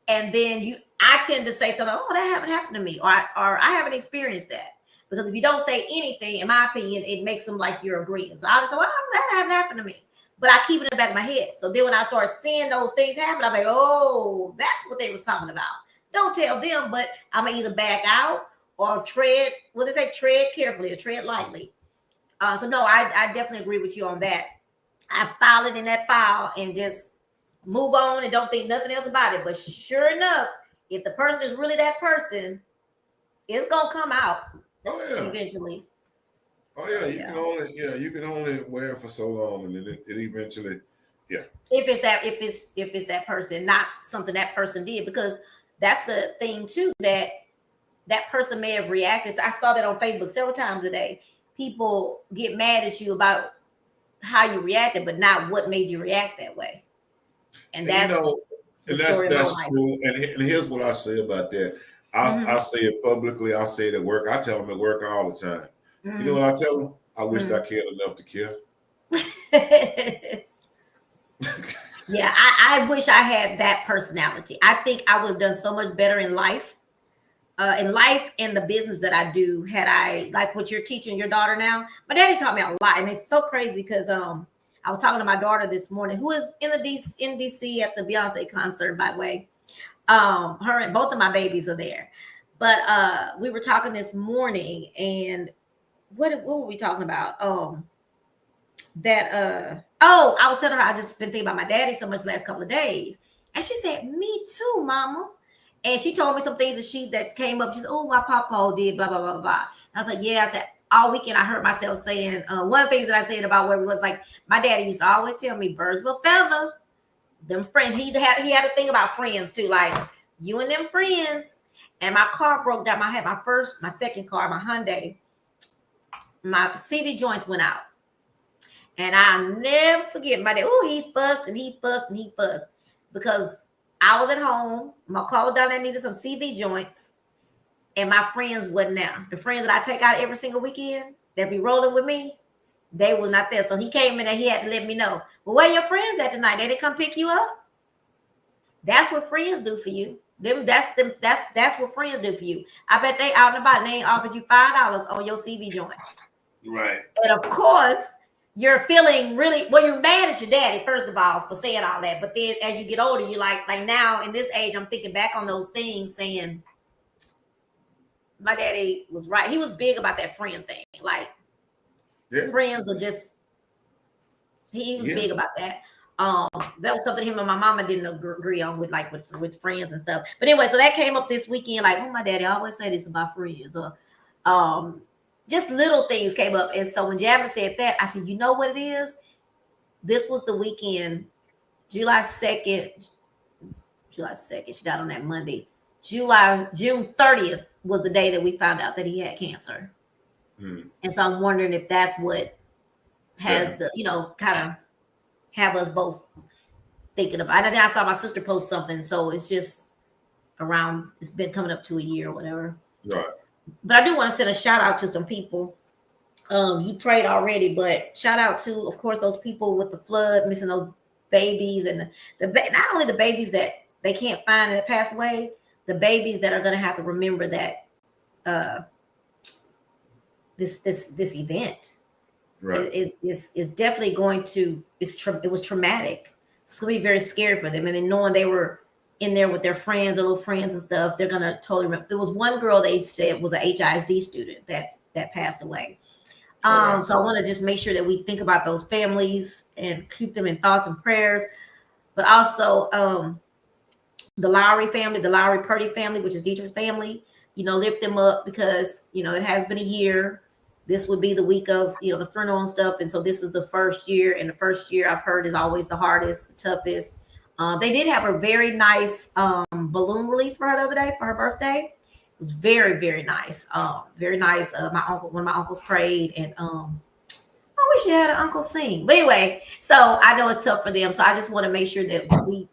And then I tend to say something, oh, that haven't happened to me, or I haven't experienced that. Because if you don't say anything, in my opinion, it makes them like you're agreeing. So I was like, well, that haven't happened to me. But I keep it in the back of my head. So then when I start seeing those things happen, I'm like, oh, that's what they was talking about. Don't tell them, but I'm going to either back out or tread carefully or tread lightly. So no, I definitely agree with you on that. I file it in that file and just move on and don't think nothing else about it. But sure enough, if the person is really that person, it's gonna come out. Oh yeah, eventually. Oh yeah, you can only wear it for so long, and then it eventually, yeah. If it's that person, not something that person did, because that's a thing too that person may have reacted. So I saw that on Facebook several times a day. People get mad at you about how you reacted, but not what made you react that way. And that's true. And here's what I say about that. I say it publicly. I say it at work. I tell them at work all the time. You know what I tell them? I wish I cared enough to care. Yeah, I wish I had that personality. I think I would have done so much better in life. In the business that I do, had I, like what you're teaching your daughter now. My daddy taught me a lot, and it's so crazy because I was talking to my daughter this morning, who is in DC at the Beyonce concert, by the way. Her and both of my babies are there. But we were talking this morning, and what were we talking about? I was telling her I just been thinking about my daddy so much the last couple of days. And she said, me too, mama. And she told me some things that came up. She said, oh, my papa did blah, blah, blah, blah. And I was like, yeah. I said, all weekend I heard myself saying, one of the things that I said about where it was like, my daddy used to always tell me, birds of a feather, them friends. He had a thing about friends too, like you and them friends. And my car broke down. I had my second car, my Hyundai. My CV joints went out. And I'll never forget my dad. Oh, he fussed and he fussed and he fussed because I was at home. My car was down there, needed some CV joints, and my friends wasn't there. The friends that I take out every single weekend that be rolling with me, they was not there. So he came in and he had to let me know. Well, where your friends at tonight? They didn't come pick you up. That's what friends do for you. That's what friends do for you. I bet they out and about and they ain't offered you $5 on your CV joints. Right. And of course, you're feeling really, well, you're mad at your daddy, first of all, for saying all that. But then as you get older, you're like now in this age, I'm thinking back on those things saying, my daddy was right. He was big about that friend thing. Like, friends are just, he was big about that. That was something him and my mama didn't agree on with friends and stuff. But anyway, so that came up this weekend. Like, oh, my daddy always say this about friends. just little things came up. And so when Jasmine said that, I said, you know what it is? This was the weekend, July 2nd. She died on that Monday. June 30th was the day that we found out that he had cancer. And so I'm wondering if that's what has the, kind of have us both thinking about. And then I saw my sister post something. So it's just it's been coming up to a year or whatever. Right. But I do want to send a shout out to some people. You prayed already, but shout out to, of course, those people with the flood, missing those babies, and not only the babies that they can't find that passed away, the babies that are going to have to remember that this event. Right. It's definitely going to. It was traumatic. It's going to be very scary for them, and then knowing they were in there with their friends, their little friends and stuff, they're going to totally remember. There was one girl they said was an HISD student that passed away. So I want to just make sure that we think about those families and keep them in thoughts and prayers, but also the Lowry family, the Lowry Purdy family, which is Dietrich's family, lift them up because, it has been a year. This would be the week of, the funeral and stuff. And so this is the first year, and the first year I've heard is always the hardest, the toughest. They did have a very nice balloon release for her the other day for her birthday. It was very, very nice. Very nice. One of my uncles prayed, and I wish you had an uncle sing. But anyway, so I know it's tough for them. So I just want to make sure that we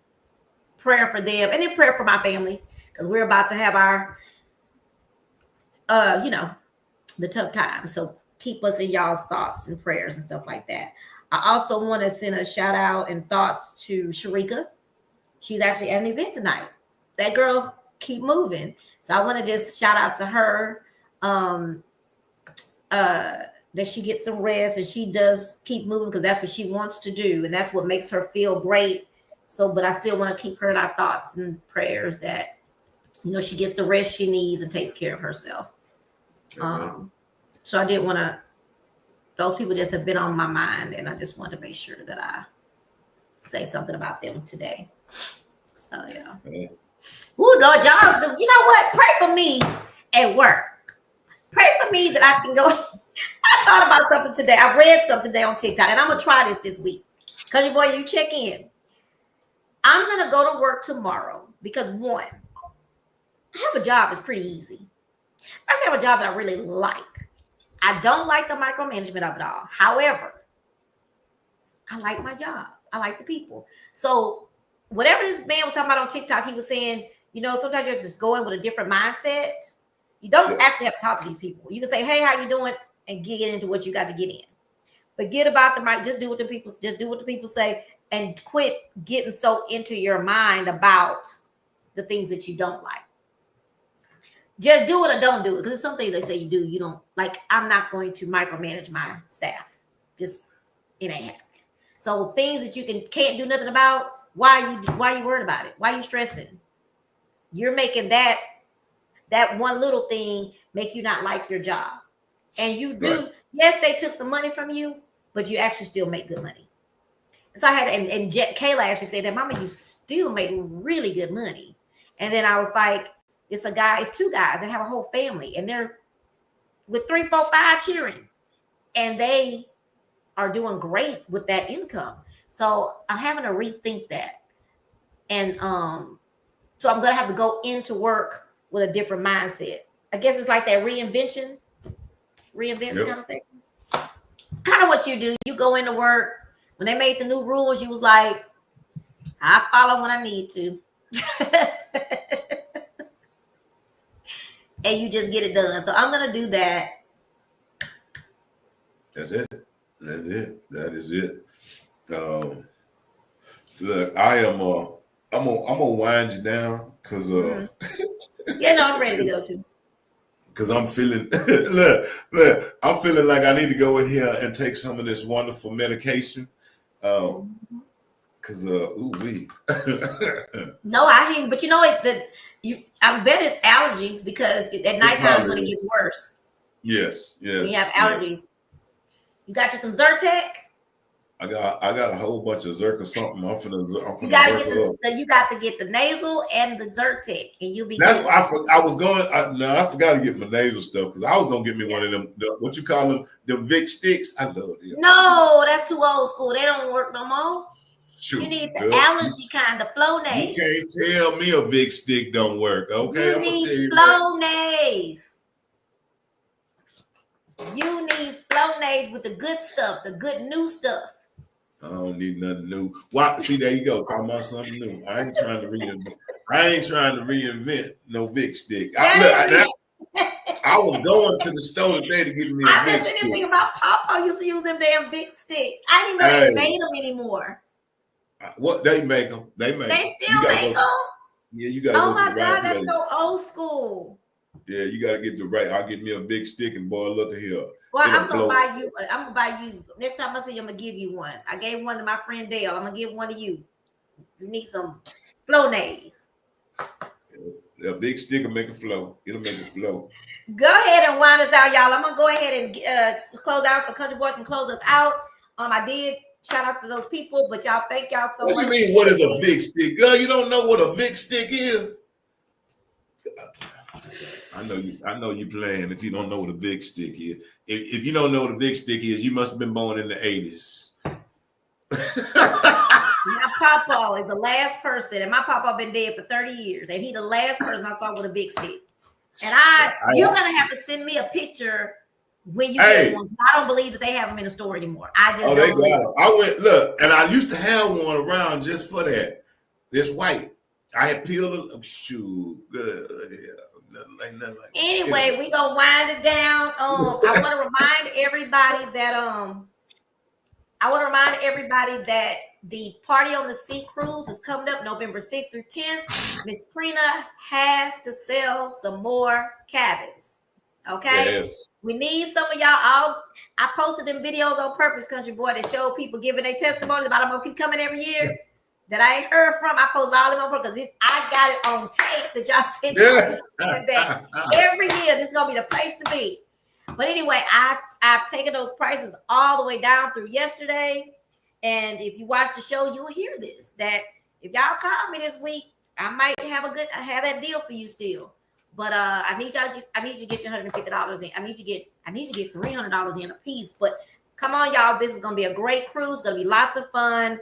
pray for them, and then pray for my family, because we're about to have our, the tough times. So keep us in y'all's thoughts and prayers and stuff like that. I also want to send a shout out and thoughts to Sharika. She's actually at an event tonight. That girl keep moving. So I want to just shout out to her that she gets some rest and she does keep moving, because that's what she wants to do. And that's what makes her feel great. So, but I still want to keep her in our thoughts and prayers that, she gets the rest she needs and takes care of herself. So I did want to, those people just have been on my mind, and I just wanted to make sure that I say something about them today. So, yeah. Ooh, Lord, y'all, you know what? Pray for me at work. Pray for me that I can go. I thought about something today. I read something today on TikTok, and I'm going to try this week. Because, boy, you check in. I'm going to go to work tomorrow because, one, I have a job that's pretty easy. I actually have a job that I really like. I don't like the micromanagement of it all. However, I like my job. I like the people. So whatever this man was talking about on TikTok, he was saying, sometimes you have to just go in with a different mindset. You don't actually have to talk to these people. You can say, hey, how you doing? And get into what you got to get in. Forget about the mic. Just do what the people say, and quit getting so into your mind about the things that you don't like. Just do it or don't do it. Because there's some things they say you do, you don't like. I'm not going to micromanage my staff. Just, it ain't happening. So things that you can't do nothing about, why are you worried about it? Why are you stressing? You're making that one little thing make you not like your job. And you do, right. Yes, they took some money from you, but you actually still make good money. And so I had, and Kayla actually said that, Mama, you still make really good money. And then I was like, it's two guys that have a whole family, and they're with 3, 4, 5 children, and they are doing great with that income. So I'm having to rethink that. And so I'm going to have to go into work with a different mindset. I guess it's like that reinvention kind of thing. Kind of what you do. You go into work. When they made the new rules, you was like, I follow when I need to. And you just get it done. So I'm going to do that. That's it. That is it. Look, I'm gonna wind you down because I'm ready to go too. Because I'm feeling look, I'm feeling like I need to go in here and take some of this wonderful medication. Because ooh-wee. No, I hear you, but I bet it's allergies, because at nighttime when it gets worse. Yes. When you have allergies. Yes. You got you some Zyrtec? I got a whole bunch of Zerk or something. I'm finna You gotta Zerk get it up. you got to get the nasal and the Zyrtec, and you'll be That's good. why I was going. I forgot to get my nasal stuff because I was gonna get me one of them. What you call them? The Vic sticks. I love them. No, that's too old school. They don't work no more. Shoot, You need the girl, allergy kind, the Flonase. you can't tell me a Vic stick don't work. Okay, You I'm gonna tell need you Flonase. You need Flonase with the good stuff, the good new stuff. I don't need nothing new. Why? See, there you go. Talking about something new. I ain't trying to reinvent no Vic stick. I was going to the store today to get me a I Vic just stick. didn't think about Papa used to use them damn Vic sticks. I didn't even know they made them anymore. What they make them? They still make them. Yeah, you gotta go to the right God, place. that's so old school. Yeah, you gotta get the right. I'll get me a big stick and boy, look at here. Well, I'm gonna buy you. I'm gonna buy you next time I see you. I'm gonna give you one. I gave one to my friend Dale. I'm gonna give one to you. You need some Flonase. A big stick will make it flow. It'll make it flow. Go ahead and wind us out, y'all. I'm gonna go ahead and close out so Country Boy can close us out. I did shout out to those people, but y'all, thank y'all so much. What do you mean? What is a big stick, girl? You don't know what a big stick is? I know you playing. If you don't know what a big stick is, if you don't know what a big stick is, you must have been born in the 80s. My papa is the last person, and my papa been dead for 30 years, and he the last person I saw with a big stick. And you're gonna have to send me a picture when you get one. I don't believe that they have them in the store anymore. I just don't they believe got them. I went look, and I used to have one around just for that. This white. I had peeled it. Shoot, good. Yeah. Nothing like anyway, we gonna wind it down. I want to remind everybody that the Party on the Sea cruise is coming up November 6th through 10th. Miss Trina has to sell some more cabins. Okay, yes. We need some of y'all. I posted them videos on purpose, Country Boy, to show people giving their testimonies about them keep coming every year. That I ain't heard from. I post all of them because I got it on tape that y'all sent that every year. This is gonna be the place to be. But anyway, I've taken those prices all the way down through yesterday. And if you watch the show, you'll hear this. That if y'all call me this week, I might have that deal for you still. But I need you to get your $150 in. I need you to get $300 in a piece. But come on, y'all, this is gonna be a great cruise. It's gonna be lots of fun.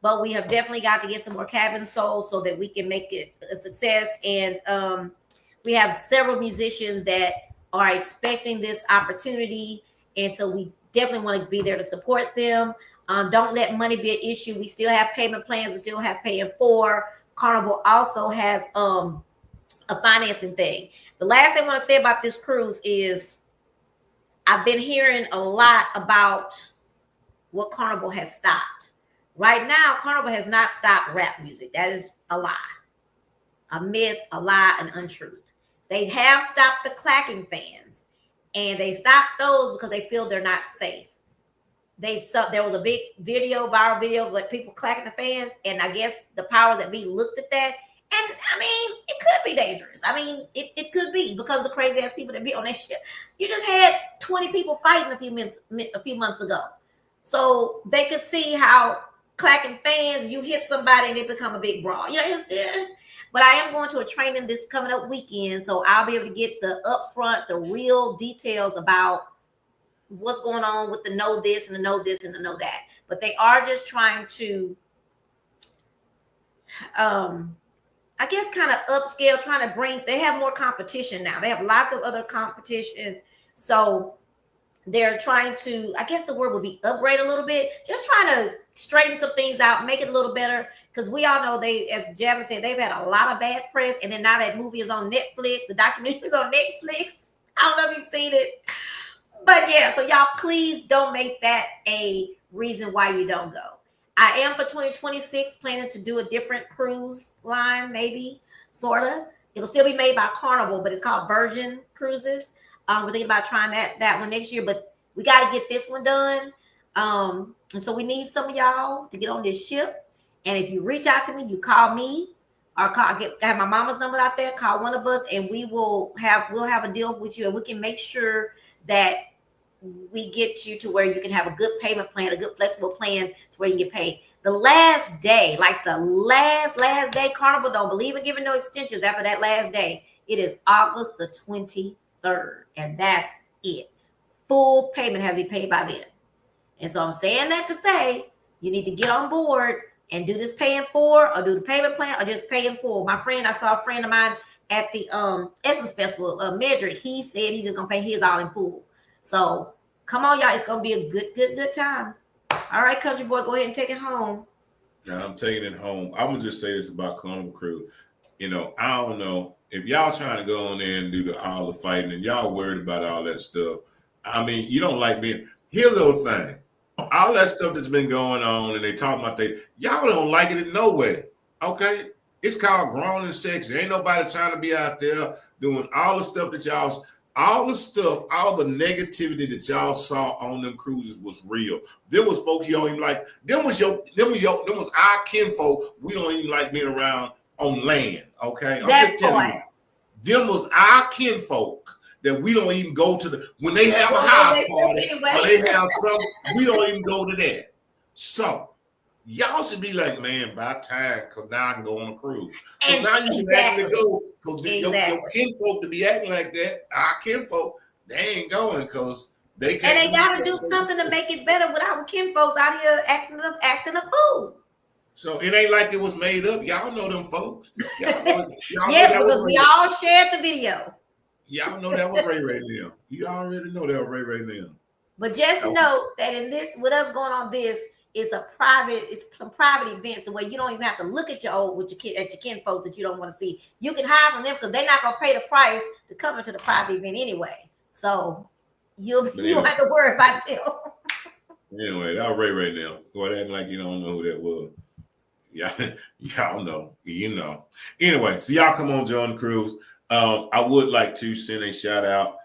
But we have definitely got to get some more cabins sold so that we can make it a success. And we have several musicians that are expecting this opportunity. And so we definitely want to be there to support them. Don't let money be an issue. We still have payment plans. We still have paying for. Carnival also has a financing thing. The last thing I want to say about this cruise is I've been hearing a lot about what Carnival has stopped. Right now, Carnival has not stopped rap music. That is a lie, a myth, a lie, an untruth. They have stopped the clacking fans, and they stopped those because they feel they're not safe. There was a big viral video of like people clacking the fans, and I guess the powers that be looked at that, and I mean, it could be dangerous. I mean, it could be because of the crazy ass people that be on that shit. You just had 20 people fighting a few months ago, so they could see how clacking fans, you hit somebody and they become a big brawl. You know what I'm saying? But I am going to a training this coming up weekend, so I'll be able to get the upfront, the real details about what's going on with the know this and the know this and the know that. But they are just trying to, I guess, kind of upscale, trying to bring. They have more competition now. They have lots of other competition, so they're trying to, I guess the word would be upgrade a little bit, just trying to straighten some things out, make it a little better. Because we all know as Javin said, they've had a lot of bad press. And then now that movie is on Netflix, the documentary is on Netflix. I don't know if you've seen it. But yeah, so y'all please don't make that a reason why you don't go. I am for 2026 planning to do a different cruise line, maybe, sort of. It'll still be made by Carnival, but it's called Virgin Cruises. We're thinking about trying that one next year, but we got to get this one done. And so we need some of y'all to get on this ship. And if you reach out to me, you call me or have my mama's number out there. Call one of us, and we'll have a deal with you, and we can make sure that we get you to where you can have a good payment plan, a good flexible plan to where you can get paid. The last day, like the last day, Carnival don't believe in giving no extensions after that last day. It is August the 23rd, and that's it. Full payment has to be paid by then. And so I'm saying that to say you need to get on board and do this pay in full, or do the payment plan, or just pay in full. I saw a friend of mine at the Essence Festival, Medrick. He said he's just gonna pay his all in full. So come on, y'all. It's gonna be a good time. All right, country boy, go ahead and take it home. Now I'm taking it home. I'm gonna just say this about Carnival Crew. You know, I don't know if y'all trying to go on there and do all the fighting and y'all worried about all that stuff. I mean, you don't like being. Here's the thing. All that stuff that's been going on and they talking about y'all don't like it in no way. Okay? It's called grown and sexy. Ain't nobody trying to be out there doing all the stuff that all the negativity that y'all saw on them cruises was real. There was folks you don't even like. Them was our kinfolk. We don't even like being around on land. Okay? I'm just telling you. Them was our kinfolk that we don't even go to when they have a house party, when they have something, we don't even go to that. So y'all should be like, man, by time, because now I can go on a cruise. So now you can actually go, because your kinfolk to be acting like that, our kinfolk, they ain't going because they can't. And they got to do something to make it better with our kinfolks out here acting a fool. So it ain't like it was made up. Y'all know them folks. Yes, because we all shared the video. Y'all know that was Ray now. You already know that was Ray now. But just know that in this, with us going on this, it's some private events the way you don't even have to look at your kin folks that you don't want to see. You can hide from them because they're not gonna pay the price to come into the private event anyway. So you don't have to worry about them. Anyway, that was Ray now. Go acting like you don't know who that was. Yeah, y'all know. You know. Anyway, so y'all come on, join the cruise. I would like to send a shout out,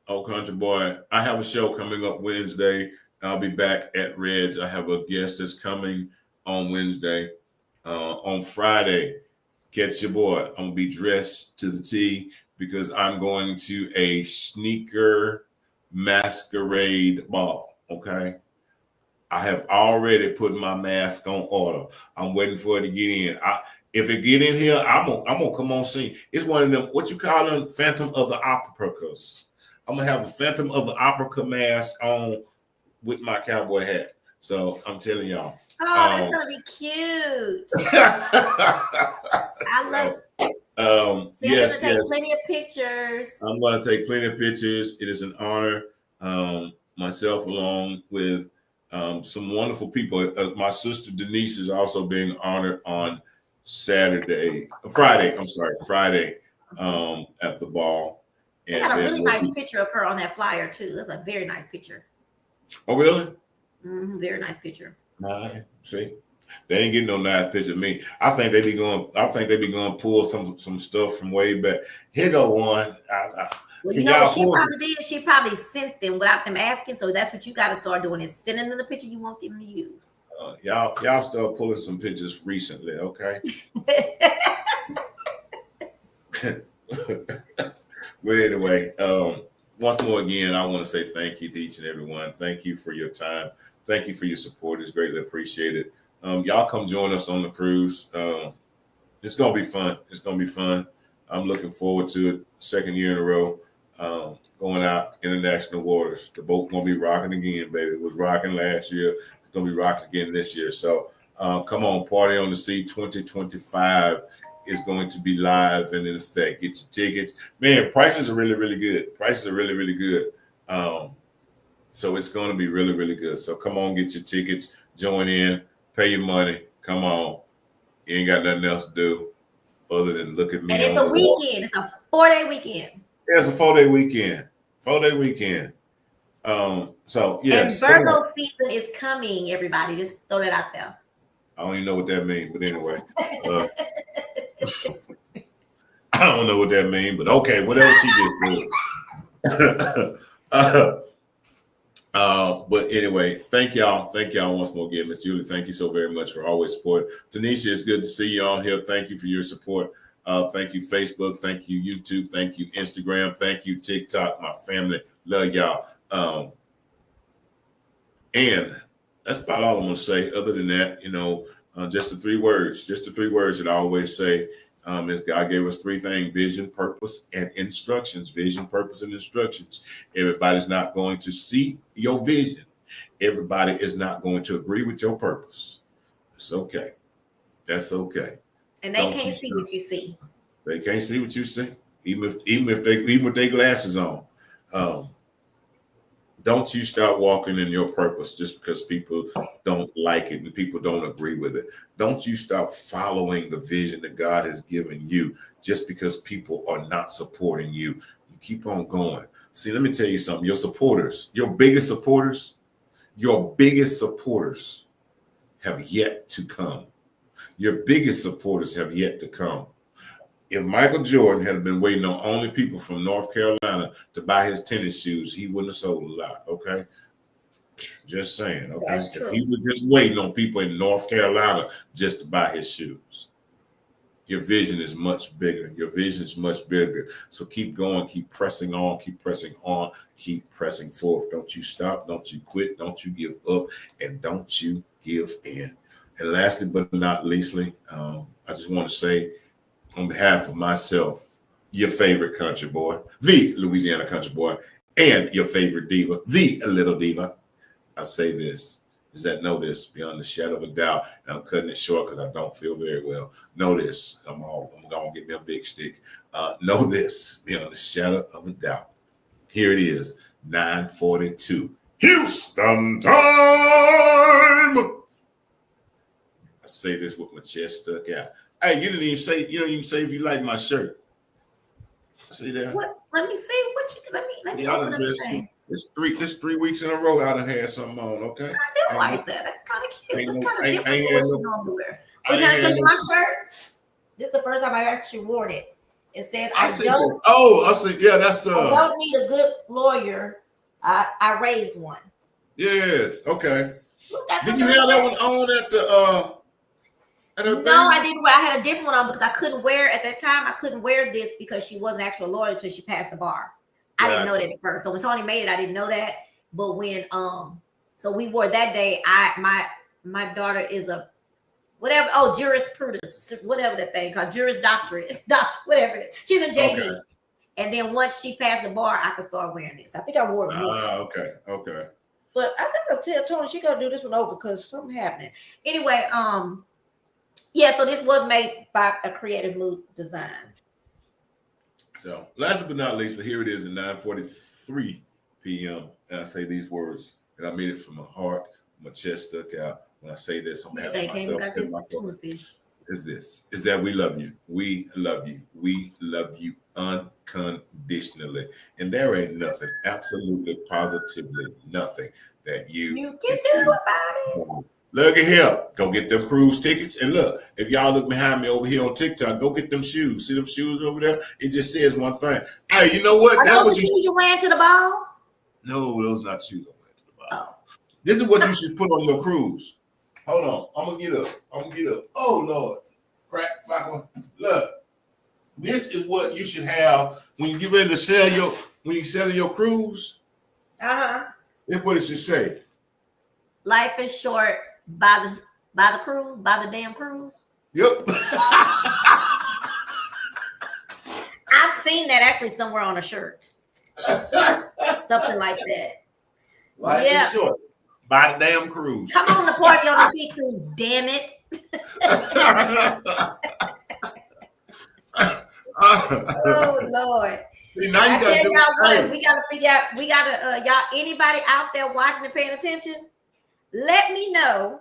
old country boy. I have a show coming up Wednesday. I'll be back at Red's. I have a guest that's coming on Wednesday. On Friday, catch your boy. I'm gonna be dressed to the T because I'm going to a sneaker masquerade ball. Okay. I have already put my mask on order. I'm waiting for it to get in. If it get in here, I'm gonna come on scene. It's one of them, what you call them, Phantom of the Operacas. I'm gonna have a Phantom of the Opera mask on with my cowboy hat. So I'm telling y'all. Oh, that's gonna be cute. I love it. Yes. Plenty of pictures. I'm gonna take plenty of pictures. It is an honor. Myself along with some wonderful people. My sister Denise is also being honored on Friday at the ball. They got a really nice picture of her on that flyer too. That's a very nice picture. Oh, really? Mm-hmm, very nice picture. See, they ain't getting no nice picture of me. I think they be going to pull some stuff from way back. Here go one. Well, you know what she probably did? She probably sent them without them asking. So that's what you got to start doing, is sending them the picture you want them to use. Y'all start pulling some pictures recently, okay? But anyway, once more again, I want to say thank you to each and every one. Thank you for your time. Thank you for your support. It's greatly appreciated. Y'all come join us on the cruise. It's gonna be fun. It's gonna be fun. I'm looking forward to it. Second year in a row. Going out international waters. The boat gonna be rocking again, baby. It was rocking last year. It's gonna be rocking again this year. So come on, Party on the Sea 2025 is going to be live and in effect. Get your tickets. Man, prices are really, really good. Prices are really, really good. So it's going to be really, really good. So come on, get your tickets, join in, pay your money. Come on. You ain't got nothing else to do other than look at me. And it's a weekend. It's a 4-day weekend. Yeah, it's a 4-day weekend. 4-day weekend. So yeah. And Virgo season is coming, everybody. Just throw that out there. I don't even know what that means, but anyway. I don't know what that means, but okay, whatever she just said. But anyway, thank y'all once more again, Miss Julie. Thank you so very much for always support. Tanisha, it's good to see you on here. Thank you for your support. Thank you, Facebook. Thank you, YouTube. Thank you, Instagram. Thank you, TikTok. My family, love y'all. And that's about all I'm going to say. Other than that, just the 3 words. Just the 3 words that I always say. Is God gave us 3 things: vision, purpose, and instructions. Vision, purpose, and instructions. Everybody's not going to see your vision. Everybody is not going to agree with your purpose. It's okay. That's okay. And they can't see what you see. They can't see what you see, even with their glasses on. Don't you start walking in your purpose just because people don't like it and people don't agree with it. Don't you stop following the vision that God has given you just because people are not supporting you. You keep on going. See, let me tell you something. Your supporters, your biggest supporters have yet to come. Your biggest supporters have yet to come. If Michael Jordan had been waiting on only people from North Carolina to buy his tennis shoes, he wouldn't have sold a lot, okay? Just saying, okay? If he was just waiting on people in North Carolina just to buy his shoes. Your vision is much bigger. Your vision is much bigger. So keep going, keep pressing on, keep pressing forth. Don't you stop, don't you quit, don't you give up, and don't you give in. And lastly but not leastly, I just want to say, on behalf of myself, your favorite country boy, the Louisiana country boy, and your favorite diva, the little diva, I say this, is that know this beyond the shadow of a doubt, and I'm cutting it short because I don't feel very well. Know this, I'm going to get me a big stick. Know this beyond the shadow of a doubt. Here it is, 9:42. Houston time! I say this with my chest stuck out. Hey, you didn't even say if you like my shirt. See that? What? Let me see what you. Let me open up the thing. It's 3 weeks in a row I done had something on. Okay. I do like that. That's kind of cute. That's kind of different from what you normally wear. Can I show you my shirt? This is the first time I actually wore it. It says I don't. Oh, I see. Yeah, that's. I don't need a good lawyer. I raised one. Yes. Okay. Did you have that one on at the? No, I didn't. I had a different one on because I couldn't wear at that time. I couldn't wear this because she wasn't actually a lawyer until she passed the bar. I didn't know that at first. So when Tony made it, I didn't know that. But when so we wore that day. My daughter is a whatever. Oh, jurisprudence, whatever that thing called, juris doctorate, whatever. She's a JD. Okay. And then once she passed the bar, I could start wearing this. I think I wore it once. Okay. But I gotta tell Tony she gotta do this one over because something happening. Anyway, yeah, so this was made by a Creative Mood Designs. So last but not least, here it is at 9:43 p.m. And I say these words, and I made it from my heart, my chest stuck out. When I say this on behalf of myself and my family, is that we love you. We love you. We love you unconditionally. And there ain't nothing, absolutely, positively nothing that you can do about it. Look at here. Go get them cruise tickets. And look, if y'all look behind me over here on TikTok, go get them shoes. See them shoes over there? It just says one thing. Hey, you know what? Are those the shoes you wearing to the ball? No, those not shoes I'm wearing to the ball. Oh. This is what you should put on your cruise. Hold on. I'm going to get up. Oh, Lord. Crack. Look. This is what you should have when you get ready to sell your cruise. Uh-huh. That's what it should say. Life is short. By the cruise, by the damn cruise. Yep. I've seen that actually somewhere on a shirt. Something like that. Life is short. By the damn cruise. Come on the party on the sea cruise, damn it. Oh Lord. See, now you gotta do we gotta figure out, y'all, anybody out there watching and paying attention? Let me know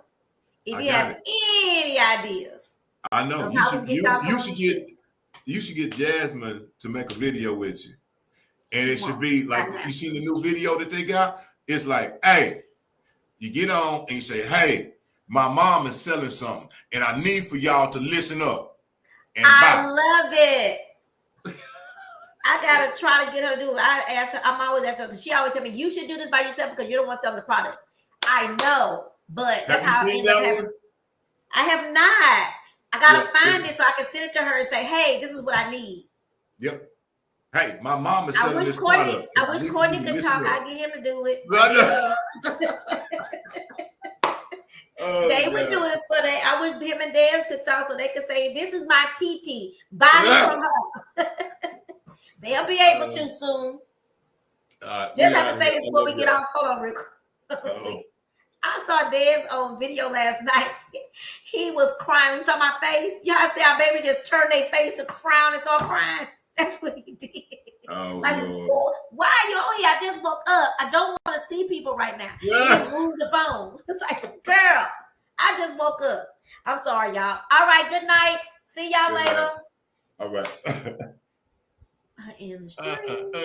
if you have any ideas. I know you should get Jasmine to make a video with you, and it should be like, you see the new video that they got. It's like, hey, you get on and you say, hey, my mom is selling something, and I need for y'all to listen up and buy. Love it. I gotta try to get her to do it. I'm always asking her because she always tell me you should do this by yourself because you're the one selling the product. I know, but that's how I end up having. I have not. I gotta find it so I can send it to her and say, "Hey, this is what I need." Yep. Hey, my mom is I selling wish this Courtney. product. I wish Courtney could talk. I get him to do it. They would do it for that. I wish him and Daz could talk so they could say, "This is my TT. Buy it from her." They'll be able to soon. Just have to say this before we get off. Hold on, real quick. I saw Dez on video last night. He was crying. He saw my face. Y'all see our baby just turned their face to crown and start crying. That's what he did. Oh, like, Lord. Why are you on here? I just woke up. I don't want to see people right now. He just moved the phone. It's like, girl, I just woke up. I'm sorry, y'all. All right, good night. See y'all later. All right. In the street.